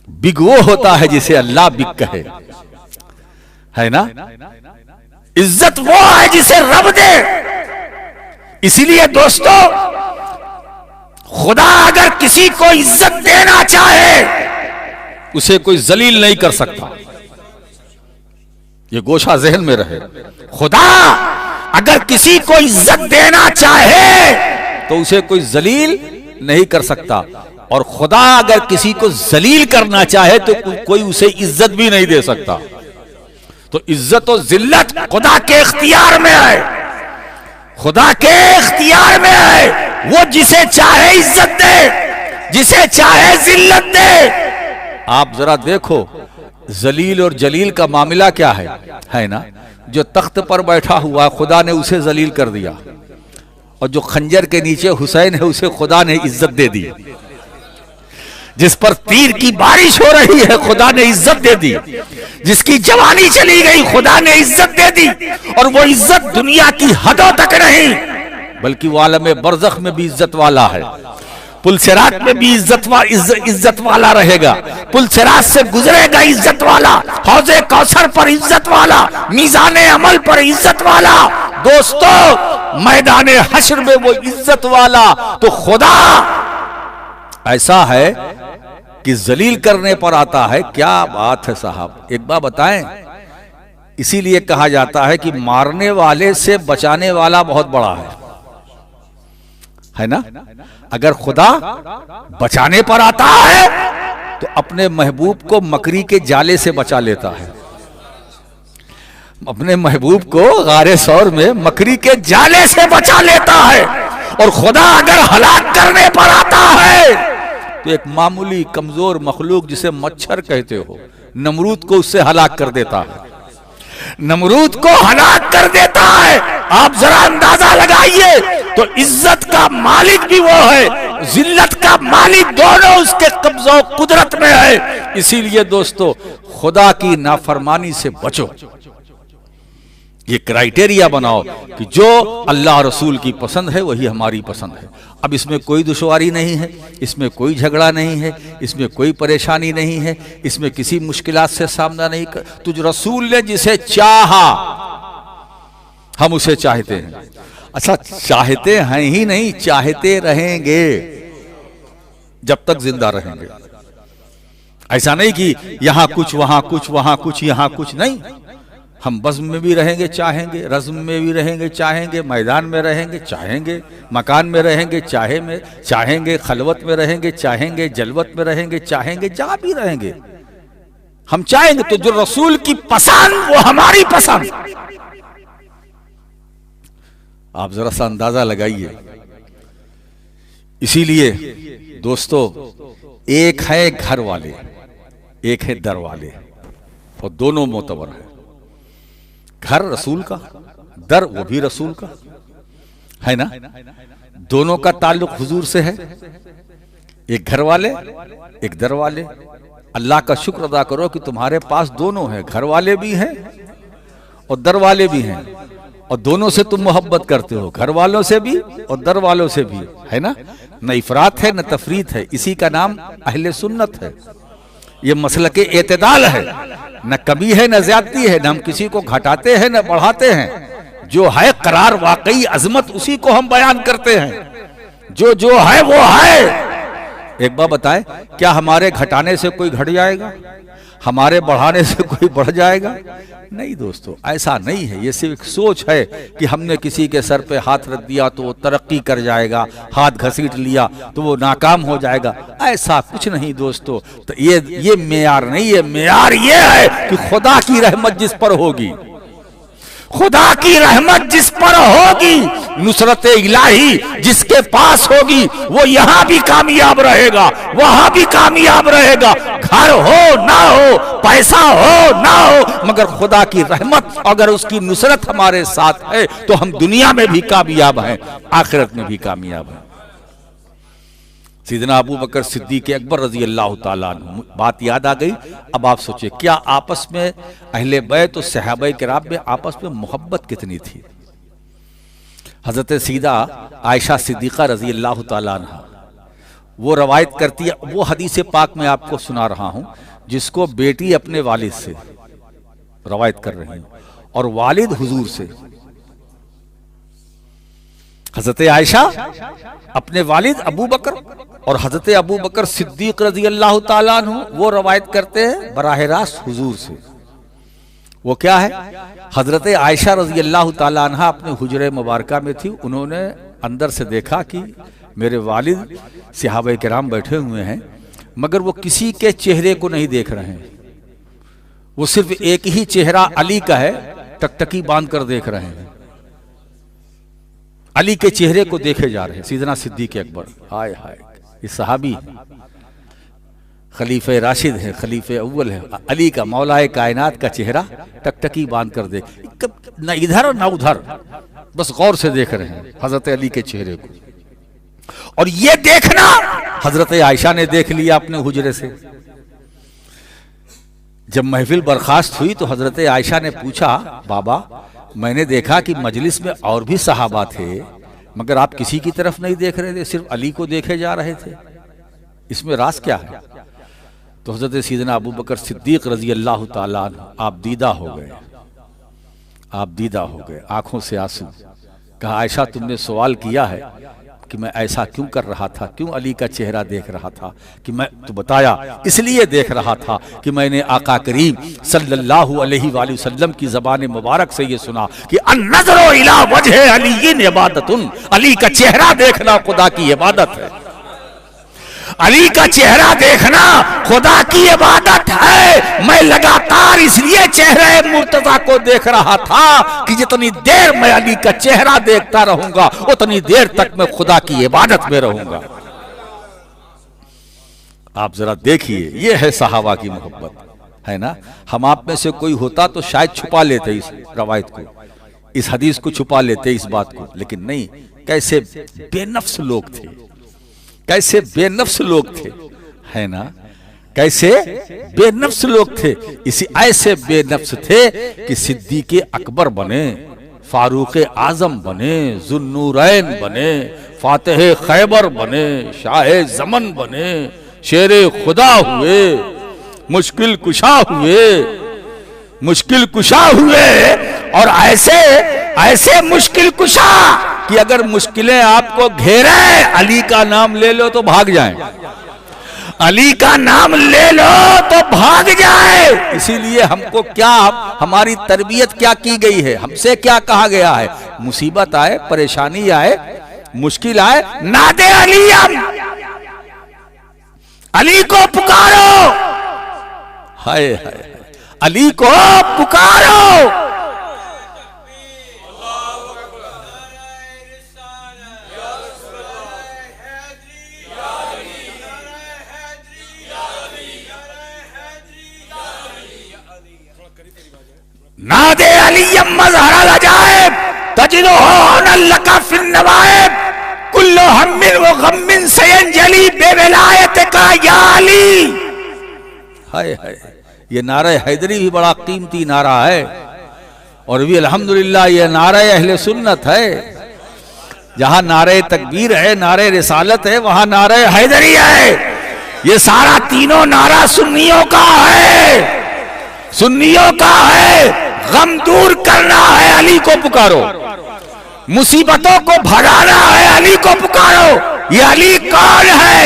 बिग वो होता है जिसे अल्लाह बिग कहे, है ना? इज्जत वो है जिसे रब दे। इसीलिए दोस्तों, खुदा अगर किसी को इज्जत देना चाहे उसे कोई जलील नहीं कर सकता, ये गोशा जहन में रहे। खुदा अगर किसी को इज्जत देना चाहे तो उसे कोई जलील नहीं कर सकता, और खुदा अगर किसी को जलील करना चाहे तो कोई उसे इज्जत भी नहीं दे सकता। तो इज्जत और जिल्लत खुदा के इख्तियार में है, खुदा के इख्तियार में है। वो जिसे चाहे इज्जत दे, जिसे चाहे जिल्लत दे। आप जरा देखो जलील और जलील का मामला क्या है ना? जो तख्त पर बैठा हुआ खुदा ने उसे जलील कर दिया, और जो खंजर के नीचे हुसैन है उसे खुदा ने इज्जत दे दी। जिस पर तीर की बारिश हो रही है खुदा ने इज्जत दे दी, जिसकी जवानी चली गई खुदा ने इज्जत दे दी, और वो इज्जत दुनिया की हदों तक नहीं बल्कि वो आलम बरज़ख में भी इज्जत वाला है। पुलसिरात में भी इज्जत वाला रहेगा, पुलसिरात से गुजरेगा इज्जत वाला, हौज़े कौसर पर इज्जत वाला, मीज़ाने अमल पर इज्जत वाला। दोस्तों, मैदाने हश्र में वो इज्जत वाला। तो खुदा ऐसा है कि जलील करने पर आता है। क्या बात है साहब, एक बात बताएं। इसीलिए कहा जाता है कि मारने वाले से बचाने वाला बहुत बड़ा है ना? अगर खुदा बचाने पर आता है तो अपने महबूब को मकरी के जाले से बचा लेता है, अपने महबूब को गारे सौर में मकरी के जाले से बचा लेता है। और खुदा अगर हलाक करने पर आता है तो एक मामूली कमजोर मखलूक जिसे मच्छर कहते हो, नमरूद को उससे हलाक कर देता है, नमरूद को हलाक कर देता है। आप जरा अंदाजा लगाइए। तो इज्जत का मालिक भी वो है, जिल्लत का मालिक, दोनों उसके कब्जा कुदरत में है। इसीलिए दोस्तों, खुदा की नाफरमानी से बचो। ये क्राइटेरिया बनाओ कि जो अल्लाह रसूल की पसंद है वही हमारी पसंद है। अब इसमें कोई दुश्वारी नहीं है, इसमें कोई झगड़ा नहीं है, इसमें कोई परेशानी नहीं है, इसमें किसी मुश्किलात से सामना नहीं कर। तुझ रसूल ने जिसे चाहा हम उसे चाहते हैं। अच्छा, चाहते हैं ही नहीं, चाहते रहेंगे जब तक जिंदा रहेंगे। ऐसा नहीं कि यहां कुछ वहां कुछ वहां कुछ यहां कुछ, नहीं। हम बज़्म में भी रहेंगे चाहेंगे, रज़्म में भी रहेंगे चाहेंगे, मैदान में रहेंगे चाहेंगे, मकान में रहेंगे चाहेंगे, खलवत में रहेंगे चाहेंगे, जलवत में रहेंगे चाहेंगे, जहां भी रहेंगे हम चाहेंगे। तो जो रसूल की पसंद वो हमारी पसंद। आप जरा सा अंदाजा लगाइए, इसीलिए दोस्तों, एक है घर वाले, एक है दर वाले, और दोनों मोतबर है। घर रसूल का, दर वो भी रसूल का है ना। दोनों का ताल्लुक हुजूर से है, एक घर वाले एक दर वाले। अल्लाह का शुक्र अदा करो कि तुम्हारे पास दोनों हैं, घर वाले भी हैं और दर वाले भी हैं, और दोनों से तुम मोहब्बत करते हो, घर वालों से भी और दर वालों से भी, है ना। न इफरात है न तफरीत है, इसी का नाम अहले सुन्नत है। ये मसलके एतदाल है, न कमी है न ज्यादती है, न हम किसी को घटाते हैं न बढ़ाते हैं। जो है करार वाकई अजमत, उसी को हम बयान करते हैं। जो है वो है। एक बात बताएं, क्या हमारे घटाने से कोई घट जाएगा? हमारे बढ़ाने से कोई बढ़ जाएगा? नहीं दोस्तों, ऐसा नहीं है। ये सिर्फ एक सोच है कि हमने किसी के सर पे हाथ रख दिया तो वो तरक्की कर जाएगा, हाथ घसीट लिया तो वो नाकाम हो जाएगा। ऐसा कुछ नहीं दोस्तों। तो ये मेयार नहीं है। मेयार ये है कि खुदा की रहमत जिस पर होगी, खुदा की रहमत जिस पर होगी, नुसरत इलाही जिसके पास होगी, वो यहां भी कामयाब रहेगा, वहां भी कामयाब रहेगा। घर हो ना हो, पैसा हो ना हो, मगर खुदा की रहमत अगर उसकी नुसरत हमारे साथ है तो हम दुनिया में भी कामयाब हैं, आखिरत में भी कामयाब हैं। सैयदना अबू बकर सिद्दीक़ अकबर रजी अल्लाह ताला अन्हु, बात याद आ गई। अब आप सोचिए, क्या आपस में अहले बैत और सहाबाए किराम में आपस में मोहब्बत कितनी थी। हजरत सीदा आयशा सिद्दीक़ा रजी अल्लाह ताला अन्हा वो रवायत करती है, वो हदीस पाक में आपको सुना रहा हूं जिसको बेटी अपने वालिद से रवायत कर रही है और वालिद हुजूर से। हजरत आयशा अपने वालिद अबू बकर और हजरत अबू बकर सिद्दीक रजी अल्लाह ताला अन्हु वो रवायत करते हैं बराह रास्त हुजूर से। वो क्या है? हजरत आयशा रजी अल्लाह ताला अन्हा अपने हुजरे मुबारका में थी। उन्होंने अंदर से देखा कि मेरे वालिद सहाबाए किराम बैठे हुए हैं, मगर वो किसी के चेहरे को नहीं देख रहे हैं। वो सिर्फ एक ही चेहरा अली का है, टकटकी बांध कर देख रहे हैं। अली के चेहरे को देखे जा रहे हैं। सैयदना सिद्दीक़ अकबर, हाय हाय, ये सहाबी खलीफे राशिद है, खलीफे अव्वल है। अली का, मौलाए कायनात का चेहरा टकटकी बांध कर देख, न इधर न उधर, बस गौर से देख रहे हैं हजरत अली के चेहरे को। और ये देखना हजरत आयशा ने देख लिया अपने हुजरे से। जब महफिल बर्खास्त हुई तो हजरत आयशा ने पूछा, बाबा मैंने देखा कि मजलिस में और भी सहाबा थे, मगर आप किसी की तरफ नहीं देख रहे थे, सिर्फ अली को देखे जा रहे थे, इसमें राज क्या है? तो हजरत सैयदना अबू बकर सिद्दीक रजी अल्लाह ताला अन्हु आप दीदा हो गए, आप दीदा हो गए, आंखों से आंसू। कहा, आयशा तुमने सवाल किया है कि मैं ऐसा क्यों कर रहा था, क्यों अली का चेहरा देख रहा था? कि मैं तो बताया, इसलिए देख रहा था कि मैंने आका करीम सल्लल्लाहु अलैहि वसल्लम की ज़बान मुबारक से ये सुना कि अन्नज़रु इला वजह अली इबादतुन, अली का चेहरा देखना खुदा की इबादत है। अली का चेहरा देखना खुदा की इबादत है। मैं लगातार इसलिए चेहरे मुर्तजा को देख रहा था कि जितनी देर मैं अली का चेहरा देखता रहूंगा उतनी देर तक मैं खुदा की इबादत में रहूंगा। आप जरा देखिए, ये है सहाबा की मोहब्बत, है ना। हम आप में से कोई होता तो शायद छुपा लेते इस रवायत को, इस हदीस को छुपा लेते, इस बात को, लेकिन नहीं। कैसे बेनफ्स लोग थे, कैसे बेनफ्स लोग थे, है ना। कैसे बेनफ्स लोग थे। इसी ऐसे बेनफ्स थे कि सिद्दीक़ अकबर बने, फारूक आजम बने, जुन्नूरैन बने, फातिह खैबर बने, शाह ज़मन बने, शेरे खुदा हुए, मुश्किल कुशा हुए, मुश्किल कुशा हुए। और ऐसे ऐसे मुश्किल कुशा कि अगर मुश्किलें आपको घेरे, अली का नाम ले लो तो भाग जाएं, अली का नाम ले लो तो भाग जाए। इसीलिए हमको क्या, हमारी तरबियत क्या की गई है, हमसे क्या कहा गया है? मुसीबत आए, परेशानी आए, मुश्किल आए, नादे अली, अली को पुकारो, हाय हाय, अली को पुकारो। नादे अलियम मज़हरल अजाइब तजिदुहु लका फिन नवाइब कुल्लु हम्मिन व गम्मिन सयंजली बेविलायतिका या अली। हाय हाय, ये नारा हैदरी भी बड़ा कीमती नारा है और भी अल्हम्दुलिल्लाह ये नारा अहले सुन्नत है। जहां नारे तकबीर है, नारे रिसालत है, वहां नारे हैदरी है। ये सारा तीनों नारा सुन्नियों का है, सुन्नियों का है। गम दूर करना है, अली को पुकारो। मुसीबतों को भगाना है, अली को पुकारो। ये अली कौन है?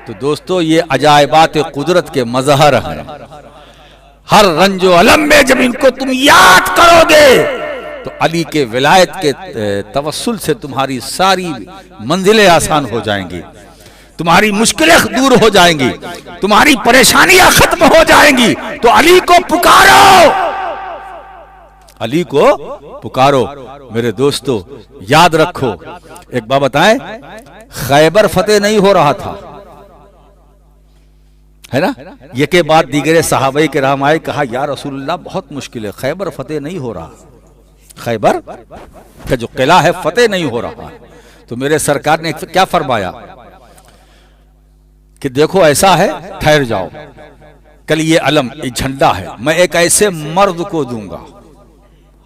तो दोस्तों, ये अजायबात कुदरत के मजहर हैं। हर रंजो अलम में जब इनको तुम याद करोगे तो अली के विलायत के तवस्सुल से तुम्हारी सारी मंजिलें आसान हो जाएंगी, तुम्हारी मुश्किलें दूर हो जाएंगी, तुम्हारी परेशानियां खत्म हो जाएंगी। तो अली को पुकारो, अली को पुकारो। मेरे दोस्तों, याद रखो, एक बात बताएं, खैबर फतेह नहीं हो रहा था, है ना? ये के बाद दीगरे सहाबे किराम आए, कहा या रसूलुल्लाह बहुत मुश्किल है, खैबर फतेह नहीं हो रहा, खैबर का जो किला है फतेह नहीं हो रहा। तो मेरे सरकार ने क्या फरमाया कि देखो ऐसा है, ठहर जाओ, कल ये अलम, ये झंडा है, मैं एक ऐसे मर्द को दूंगा।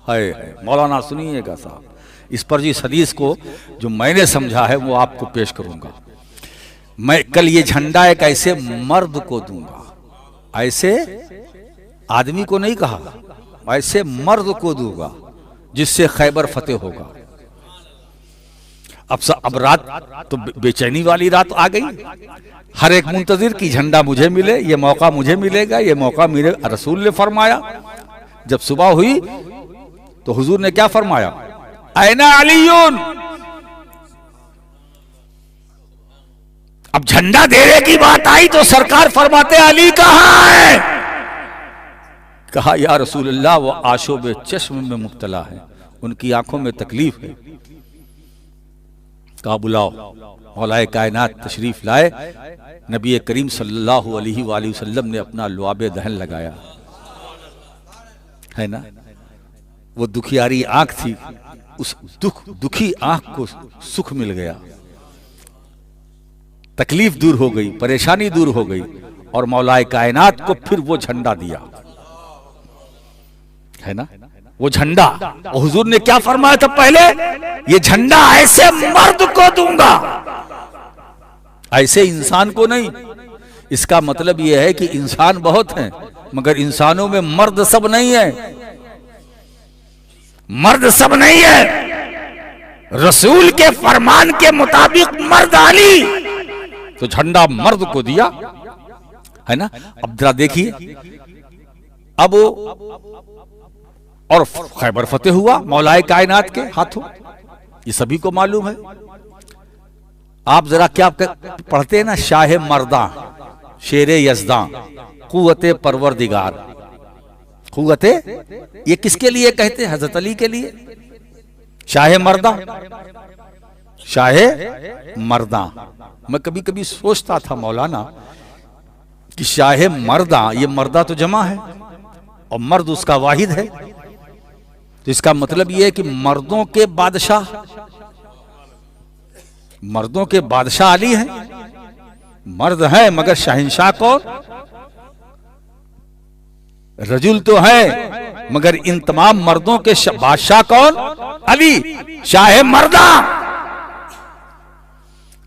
है मौलाना सुनिएगा साहब, इस पर जिस हदीस को जो मैंने समझा है वो आपको पेश करूंगा। मैं कल ये झंडा एक ऐसे मर्द को दूंगा, ऐसे आदमी को नहीं कहा, ऐसे मर्द को दूंगा जिससे खैबर फतेह होगा। अब रात तो बेचैनी वाली रात आ गई, हर एक मुंतजिर की झंडा मुझे मिले, ये मौका मुझे मिलेगा, ये मौका मेरे रसूल ने फरमाया। जब सुबह हुई तो हुजूर ने क्या फरमाया, ऐना अलीयुन। अब झंडा देने की बात आई तो सरकार फरमाते अली कहां है? कहा या रसूलल्लाह वो आशोबे चश्म में मुब्तला है, उनकी आंखों में तकलीफ है। कहा बुलाओ। मौलाए कायनात तशरीफ लाए, नबी करीम सल्लल्लाहु अलैहि वसल्लम ने अपना लुआबे दहन लगाया, है ना? वो दुखियारी आंख थी, उस दुखी आंख को सुख मिल गया, तकलीफ दूर हो गई, परेशानी दूर हो गई, और मौलाए कायनात को फिर वो झंडा दिया, है ना? वो झंडा, हुजूर ने क्या फरमाया था पहले, ये झंडा ऐसे मर्द को दूंगा, ऐसे इंसान को नहीं। इसका मतलब यह है कि इंसान बहुत हैं, मगर इंसानों में मर्द सब नहीं है, मर्द सब नहीं है। रसूल के फरमान के मुताबिक मर्द अली, तो झंडा मर्द को दिया, है ना? अब जरा देखिए, अब और खैबर फतेह हुआ मौलाए कायनात के हाथों, ये सभी को मालूम है। आप जरा क्या पढ़ते हैं ना, शाह मर्दा, शेरे यज़दा, कुव्वते परवरदिगार। कुव्वते ये किसके लिए कहते हैं? हजरत अली के लिए। शाह मर्दा, शाह मर्दा। मैं कभी कभी सोचता था मौलाना कि शाह मर्दा, ये मर्दा तो जमा है और मर्द उसका वाहिद है, तो इसका मतलब यह है कि मर्दों के बादशाह, मर्दों के बादशाह अली हैं। मर्द है मगर शहंशाह कौन? रजुल तो है मगर इन तमाम मर्दों के बादशाह कौन? अली, शाह मर्दा,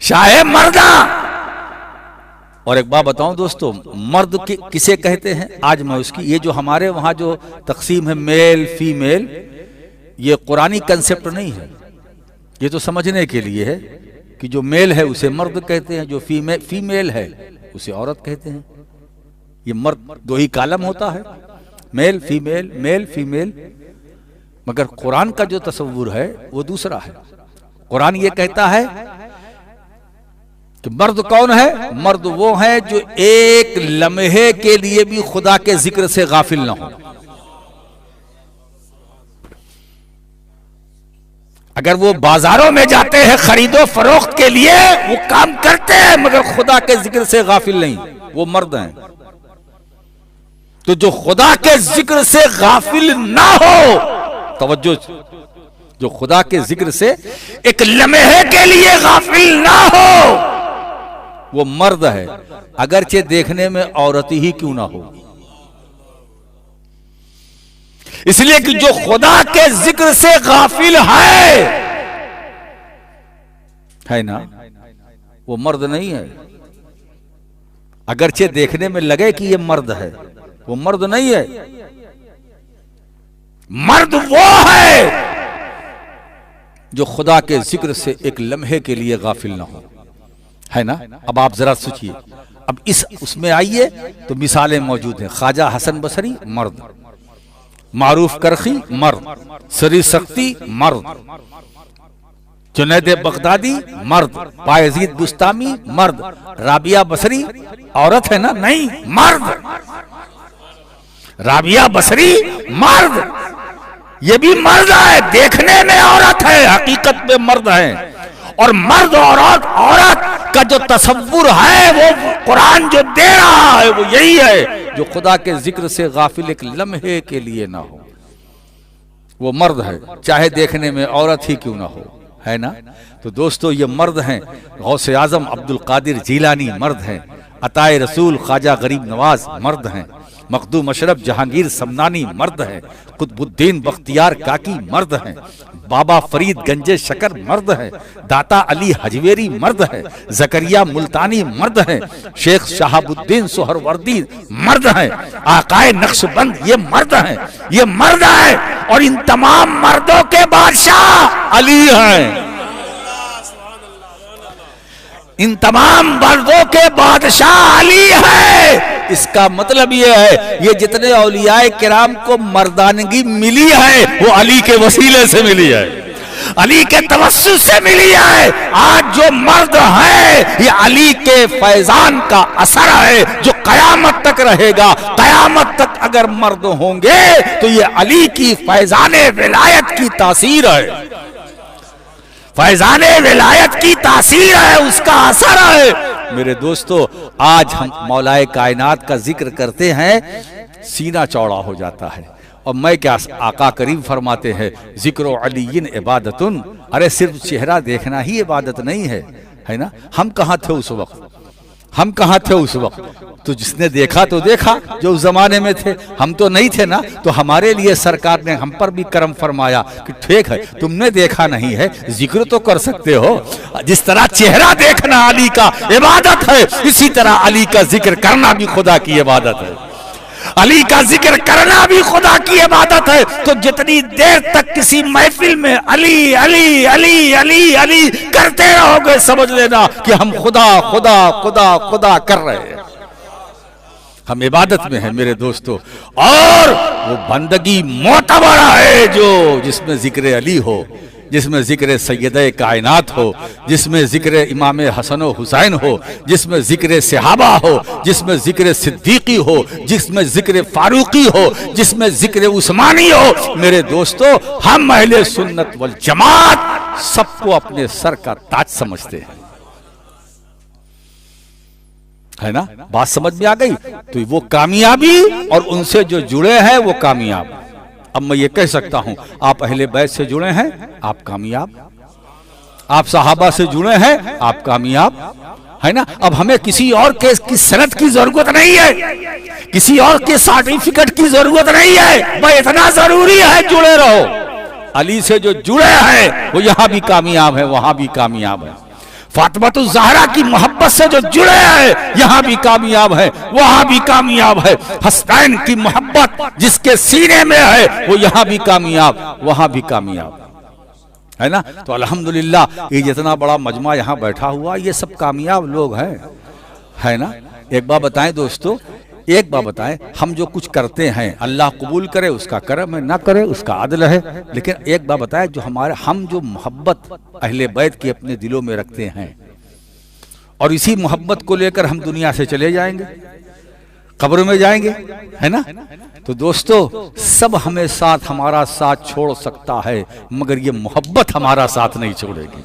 शाह मर्दा। और एक बात बताऊं दोस्तों, मर्द किसे कहते हैं? आज मैं उसकी, ये जो हमारे वहां जो तकसीम है मेल फीमेल, ये कुरानी कंसेप्ट नहीं है, ये तो समझने के लिए है कि जो मेल है उसे मर्द कहते हैं, जो फीमेल है उसे औरत कहते हैं। ये मर्द दो ही कालम होता है, मेल फीमेल, मेल फीमेल। मगर कुरान का जो तस्वुर है वो दूसरा है। कुरान ये कहता है कि मर्द कौन है? मर्द वो है जो एक लम्हे के लिए भी खुदा के जिक्र से गाफिल ना हो। अगर वो बाजारों में जाते हैं खरीदो फरोख्त के लिए, वो काम करते हैं मगर खुदा के जिक्र से गाफिल नहीं, वो मर्द हैं। तो जो खुदा के जिक्र से गाफिल ना हो, तवज्जो, जो खुदा के जिक्र से एक लम्हे के लिए गाफिल ना हो, वो मर्द है, अगरचे देखने में औरत ही क्यों ना हो। इसलिए कि जो खुदा के जिक्र से गाफिल है ना, वो मर्द नहीं है। अगरचे देखने में लगे कि ये मर्द है, वो मर्द नहीं है। मर्द वो है जो खुदा के जिक्र से एक लम्हे के लिए गाफिल ना हो, है ना। अब आप जरा सोचिए, अब इस उसमें आइए तो मिसालें मौजूद हैं। ख्वाजा हसन बसरी मर्द, मारूफ करखी मर्द, सरी सख्ती मर्द, जुनैद बगदादी मर्द, बायजीद बुस्तामी मर्द, राबिया बसरी औरत है ना? नहीं, मर्द। राबिया बसरी मर्द, ये भी मर्द है, देखने में औरत है, हकीकत में मर्द है। और मर्द और औरत का जो तसव्वुर है वो कुरान जो दे रहा है वो यही है, जो खुदा के जिक्र से गाफिल एक लम्हे के लिए ना हो, वो मर्द है, चाहे देखने में औरत ही क्यों ना हो, है ना। तो दोस्तों, ये मर्द हैं। गौसे आजम अब्दुल कादिर जीलानी मर्द हैं, अताए रसूल ख्वाजा गरीब नवाज मर्द हैं, मखदूम अशरफ जहांगीर समनानी मर्द हैं, कुतुबुद्दीन बख्तियार काकी मर्द हैं, बाबा फरीद गंजे शकर मर्द है, दाता अली हजवेरी मर्द है, जकरिया मुल्तानी मर्द है, शेख शहाबुद्दीन सोहरवर्दी मर्द है, आकाए नक्शबंद ये मर्द है, ये मर्द है। और इन तमाम मर्दों के बादशाह अली हैं। इन तमाम मर्दों के बादशाह अली है। इसका मतलब ये है, ये जितने औलियाए किराम को मर्दानगी मिली है वो अली के वसीले से मिली है, अली के तवस्सुल से मिली है। आज जो मर्द है ये अली के फैजान का असर है जो कयामत तक रहेगा। कयामत तक अगर मर्द होंगे तो ये अली की फैजाने विलायत की तासीर है, फैजाने विलायत की तासीर है, उसका असर है। मेरे दोस्तों, आज हम मौलाए कायनात का जिक्र करते हैं, सीना चौड़ा हो जाता है। और मैं क्या, आका करीम फरमाते हैं जिक्रो अलीयिन इबादतुन, अरे सिर्फ चेहरा देखना ही इबादत नहीं है ना। हम कहाँ थे उस वक्त, हम कहाँ थे उस वक्त? तो जिसने देखा तो देखा, जो उस जमाने में थे, हम तो नहीं थे ना। तो हमारे लिए सरकार ने हम पर भी करम फरमाया कि ठीक है, तुमने देखा नहीं है, जिक्र तो कर सकते हो। जिस तरह चेहरा देखना अली का इबादत है, इसी तरह अली का जिक्र करना भी खुदा की इबादत है, अली का जिक्र करना भी खुदा की इबादत है। तो जितनी देर तक किसी महफिल में अली अली अली अली अली करते रहोगे, समझ लेना कि हम खुदा खुदा खुदा खुदा कर रहे हैं, हम इबादत में हैं मेरे दोस्तों। और वो बंदगी मोतबर है जो जिसमें जिक्र अली हो, जिसमें जिक्र सैयदे कायनात हो, जिसमें जिक्र इमाम हसन व हुसैन हो, जिसमें जिक्र सहाबा हो, जिसमें जिक्र सिद्दीकी हो, जिसमें जिक्र फारूकी हो, जिसमें जिक्र उस्मानी हो। मेरे दोस्तों, हम अहले सुन्नत वल जमात सबको अपने सर का ताज समझते हैं, है ना। बात समझ में आ गई? तो वो कामयाबी और उनसे जो जुड़े हैं वो कामयाब। अब मैं ये कह सकता हूं, आप अहले बैत से जुड़े हैं, आप कामयाब। आप सहाबा से जुड़े हैं, आप कामयाब, है ना। अब हमें किसी और केस की सनद की जरूरत नहीं है, किसी और के सर्टिफिकेट की जरूरत नहीं है। भाई इतना जरूरी है जुड़े रहो। अली से जो जुड़े हैं वो यहां भी कामयाब है, वहां भी कामयाब है। फातिमातुज़ ज़हरा की मोहब्बत से जो जुड़े हैं यहां भी कामयाब है, वहां भी कामयाब है। हसनैन की मोहब्बत जिसके सीने में है वो यहां भी कामयाब, वहां भी कामयाब, है ना। तो अल्हम्दुलिल्लाह, ये जितना बड़ा मजमा यहां बैठा हुआ, ये सब कामयाब लोग हैं, है ना। एक बात बताएं दोस्तों, एक बात बताएं, हम जो कुछ करते हैं अल्लाह कबूल करे उसका करम है, ना करे उसका अदल है। लेकिन एक बात बताएं, जो हम जो मोहब्बत अहले बैत की अपने दिलों में रखते हैं और इसी मोहब्बत को लेकर हम दुनिया से चले जाएंगे, कब्र में जाएंगे, है ना। तो दोस्तों, सब हमें साथ, हमारा साथ छोड़ सकता है, मगर ये मोहब्बत हमारा साथ नहीं छोड़ेगी,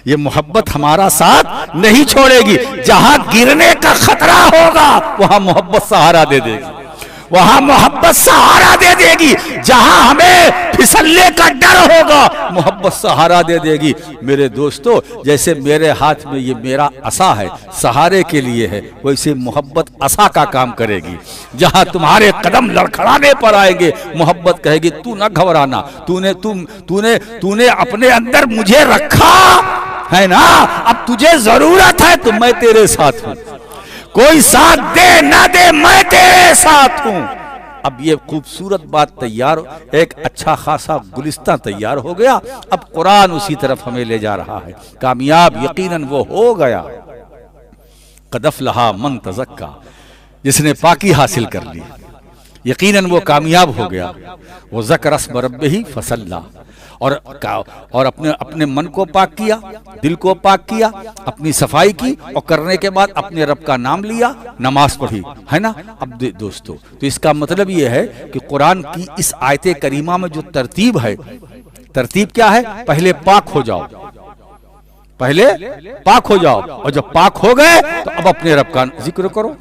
ये मोहब्बत हमारा साथ नहीं छोड़ेगी। जहां गिरने का खतरा होगा वहां मोहब्बत सहारा दे देगी, वहां मोहब्बत सहारा दे देगी। जहां हमें फिसलने का डर होगा, मोहब्बत सहारा दे देगी। मेरे दोस्तों, जैसे मेरे हाथ में ये मेरा असा है, सहारे के लिए है, वैसे मोहब्बत असा का काम करेगी। जहां तुम्हारे कदम लड़खड़ाने पर आएंगे, मोहब्बत कहेगी तू ना घबराना, तूने अपने अंदर मुझे रखा है ना, अब तुझे जरूरत है तो मैं तेरे साथ हूं। कोई साथ दे ना दे, मैं तेरे साथ हूं। अब ये खूबसूरत बात तैयार, एक अच्छा खासा गुलिस्तां तैयार हो गया। अब कुरान उसी तरफ हमें ले जा रहा है। कामयाब यकीनन वो हो गया, कदफ लहा मन तज़क्का, जिसने पाकी हासिल कर ली, यकीनन वो कामयाब हो गया। वो ज़कर अस्म रब्बिही फसल्ला, और अपने मन को पाक किया, दिल को पाक किया, अपनी सफाई की, और करने के बाद अपने रब का नाम लिया, नमाज पढ़ी, है ना। अब दोस्तों, तो इसका मतलब ये है कि कुरान की इस आयते करीमा में जो तरतीब है, तरतीब क्या है? पहले पाक हो जाओ, पहले पाक हो जाओ, और जब पाक हो गए तो अब अपने रब का जिक्र करो,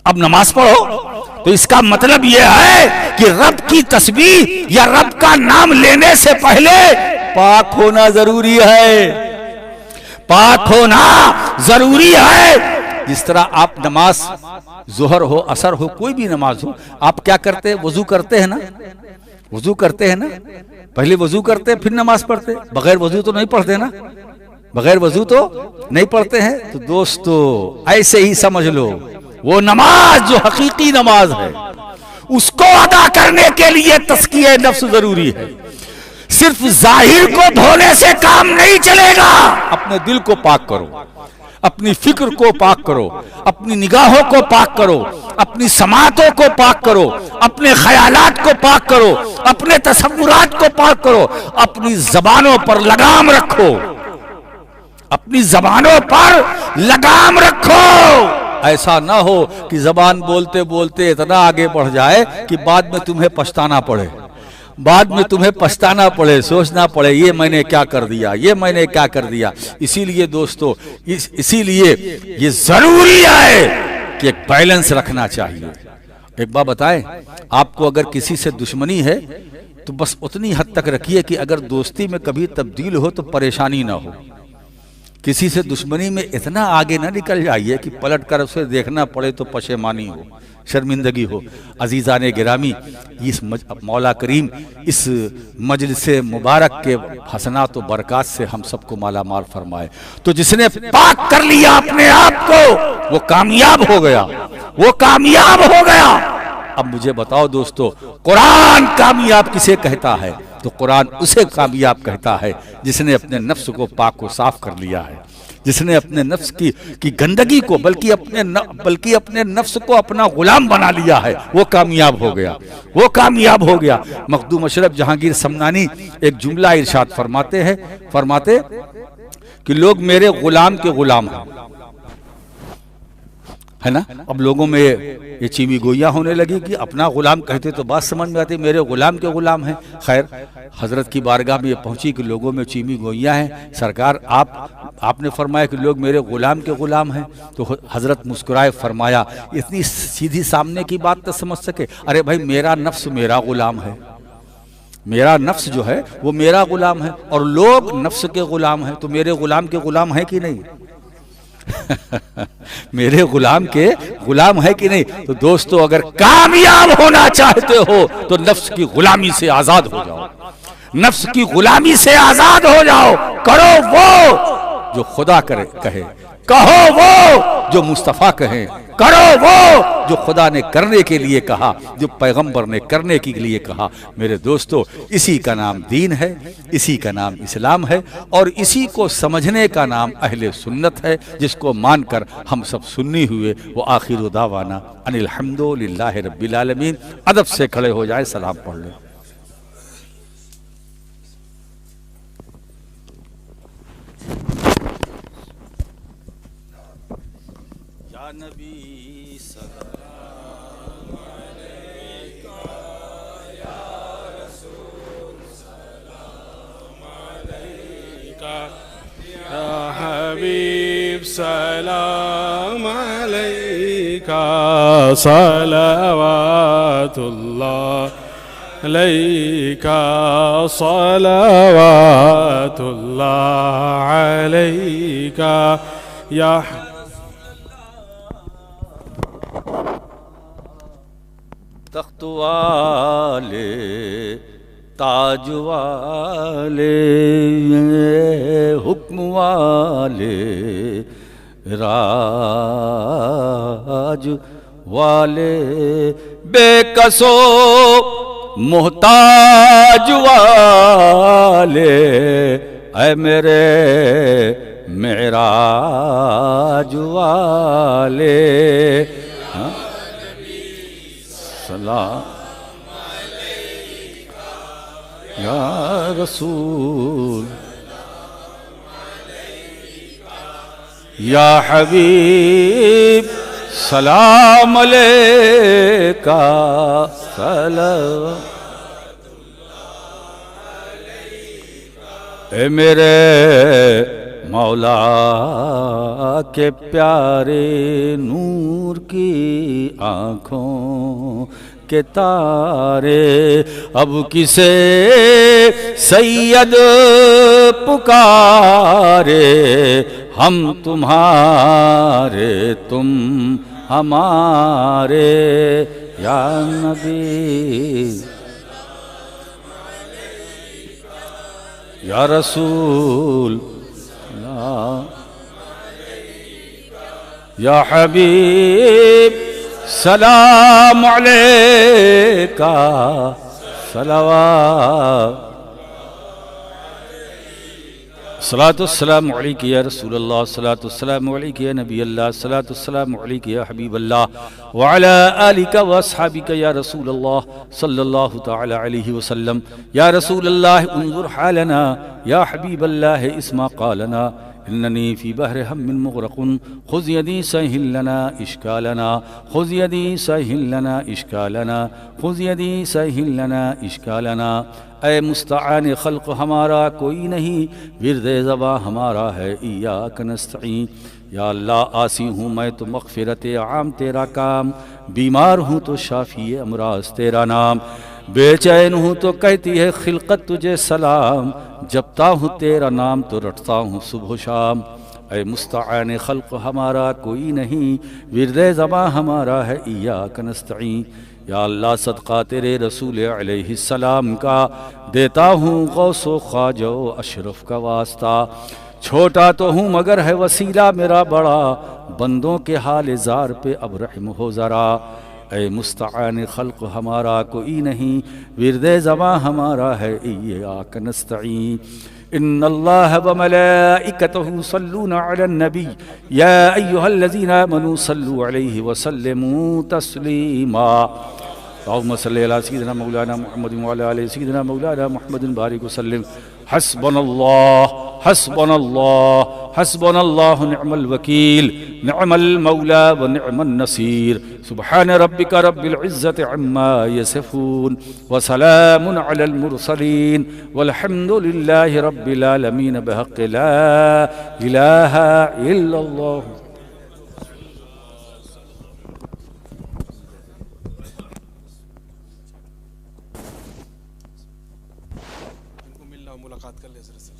अब नमाज पढ़ो। तो इसका मतलब यह है कि रब की तस्बीह या रब का नाम लेने से पहले पाक होना जरूरी है, पाक होना जरूरी है। जिस तरह आप नमाज जोहर हो, असर हो, कोई भी नमाज हो, आप क्या करते हैं? वजू करते हैं ना, वजू करते हैं ना, पहले वजू करते फिर नमाज पढ़ते। बगैर वजू तो नहीं पढ़ते ना, बगैर वजू तो नहीं पढ़ते हैं। तो दोस्तों, ऐसे ही समझ लो, वो नमाज जो हकीकी नमाज है, उसको अदा करने के लिए तस्किया नफ्स जरूरी है। सिर्फ जाहिर को धोने से काम नहीं चलेगा। अपने दिल को पाक करो, अपनी फिक्र को पाक करो, अपनी निगाहों को पाक करो, अपनी समातों को पाक करो, अपने ख्यालात को पाक करो, अपने तसव्वुरात को पाक करो, अपनी जबानों पर लगाम रखो, अपनी जबानों पर लगाम रखो। ऐसा ना हो कि जबान बोलते बोलते इतना आगे बढ़ जाए कि बाद में तुम्हें पछताना पड़े, बाद में तुम्हें पछताना पड़े, सोचना पड़े ये मैंने क्या कर दिया, ये मैंने क्या कर दिया। इसीलिए दोस्तों, इसीलिए ये जरूरी है कि एक बैलेंस रखना चाहिए। एक बात बताएं, आपको अगर किसी से दुश्मनी है तो बस उतनी हद तक रखिए कि अगर दोस्ती में कभी तब्दील हो तो परेशानी ना हो। किसी से दुश्मनी में इतना आगे ना निकल जाइए कि पलट कर उसे देखना पड़े तो पशेमानी हो, शर्मिंदगी हो। अजीज़ाने गिरामी, इस मौला करीम इस मजलिस मुबारक के हसनात व बरक़ात से हम सबको माला माल फरमाए। तो जिसने पाक कर लिया अपने आप को, वो कामयाब हो गया, वो कामयाब हो गया। अब मुझे बताओ दोस्तों, कुरान कामयाब किसे कहता है? तो कुरान उसे कामयाब कहता है जिसने अपने नफ्स को पाक को साफ कर लिया है, जिसने अपने नफ्स की गंदगी को बल्कि अपने नफ्स को अपना गुलाम बना लिया है, वो कामयाब हो गया, वो कामयाब हो गया। मखदूम अशरफ जहांगीर समनानी एक जुमला इरशाद फरमाते कि लोग मेरे गुलाम के गुलाम हैं, है ना। अब लोगों में ये चीमी गोइयाँ होने लगी कि अपना गुलाम कहते तो बात समझ में आती, मेरे गुलाम के गुलाम हैं। खैर, हजरत की बारगाह में ये पहुंची कि लोगों में चीमी गोइयाँ हैं। सरकार, आपने फरमाया कि लोग मेरे गुलाम के गुलाम हैं। तो हजरत मुस्कुराए, फरमाया, इतनी सीधी सामने की बात तो समझ सके। अरे भाई, मेरा नफ्स मेरा गुलाम है, मेरा नफ्स जो है वो मेरा गुलाम है, और लोग नफ्स के गुलाम हैं। तो मेरे गुलाम के गुलाम है कि नहीं? मेरे गुलाम के गुलाम है कि नहीं? तो दोस्तों, अगर कामयाब होना चाहते हो तो नफ्स की गुलामी से आजाद हो जाओ, नफ्स की गुलामी से आजाद हो जाओ। करो वो जो खुदा कहे, कहो वो जो मुस्तफ़ा कहे, करो वो जो खुदा ने करने के लिए कहा, जो पैगंबर ने करने के लिए कहा। मेरे दोस्तों, इसी का नाम दीन है, इसी का नाम इस्लाम है, और इसी को समझने का नाम अहले सुन्नत है, जिसको मानकर हम सब सुन्नी हुए। वो आखिर दावाना अनिल हम्दुलिल्लाहि रब्बिल आलमीन। अदब से खड़े हो जाए, सलाम पढ़ लें। नबी सलाम अलैका, या रसूल सलाम अलैका, या हबीब सलाम अलैका। सलावातुल्लाह अलैका सलावातुल्लाह अलैका या तख्त वाले ताज वाले हुक्म वाले राज वाले बेकसो मोहताज वाले ऐ मेरे मेराज वाले सलाम या रसूल या हबीब सलाम अलैका सलाम ए मेरे मौला के प्यारे नूर की आँखों के तारे अब किसे सैयद पुकारे हम तुम्हारे तुम हमारे या नबी या रसूल या हबीब सलाम अलैका सलावात सलातुस्सलामु अलैका या रसूलल्लाह सलातुस्सलामु अलैका या नबी अल्लाह सलातुस्सलामु अलैका या हबीब अल्लाह व अला आलिका व अस्हाबिका या रसूलल्लाह सल्लल्लाहु तआला अलैहि वसल्लम या रसूलल्लाह उन्जुर हालना या हबीब अल्लाह इस्मा क़ालना इन्ननी फ़ी बहरि हम्मिन मुग़रक़ुन ख़ुज़ यदी सहिल लना इश्कालना ख़ुज़ यदी सहिल लना इश्कालना ख़ुज़ यदी सहिल लना इश्कालना ऐ मुस्तआन खल्क़ हमारा कोई नहीं, विर्द ज़बां हमारा है इय्याक नस्तईन। या अल्लाह आसी हूँ मैं तो मग़फ़िरत आम तेरा काम, बीमार हूँ तो शाफ़ी अमराज तेरा नाम, बेचैन हूँ तो कहती है खिलकत तुझे सलाम, जपता हूँ तेरा नाम तो रटता हूँ सुबह शाम। ऐ मुस्तआन खल्क़ हमारा कोई नहीं, विर्द ज़बां हमारा है इय्याक नस्तईन। या अल्लाह सदक़ा तेरे रसूल अलैहिस्सलाम का देता हूँ गौसो ख्वाजो अशरफ का वास्ता। छोटा तो हूँ मगर है वसीला मेरा बड़ा, बंदों के हाल ज़ार पे अब रहम हो ज़रा। ऐ मुस्तआन खल्क़ हमारा कोई नहीं, विर्द ज़बां हमारा है इय्याक नस्तईन। इन्नल्लाह व मलाइकतहु यस्सल्लूना अलन नबी या अय्युहल्लज़ीना आमनू सल्लू अलैहि व सल्लिमू तस्लीमा। अल्लाहुम्मा सल्लि अला सय्यिदिना मौलाना मुहम्मदिन व अला आलि सय्यिदिना मौलाना मुहम्मदिन बारिक व सल्लिम। हस्बुनल्लाह हस्बुनल्लाह हस्बुनल्लाहु निअमल वकील, निअमल मौला व निअमन नसीर। सुब्हान रब्बिका रब्बिल इज़्ज़ति अम्मा यसिफून व सलामुन अलल मुरसलीन वल्हम्दुलिल्लाहि रब्बिल आलमीन बिहक़्क़ि ला इलाहा इल्लल्लाह। मुलाकात कर ले हज़रत से।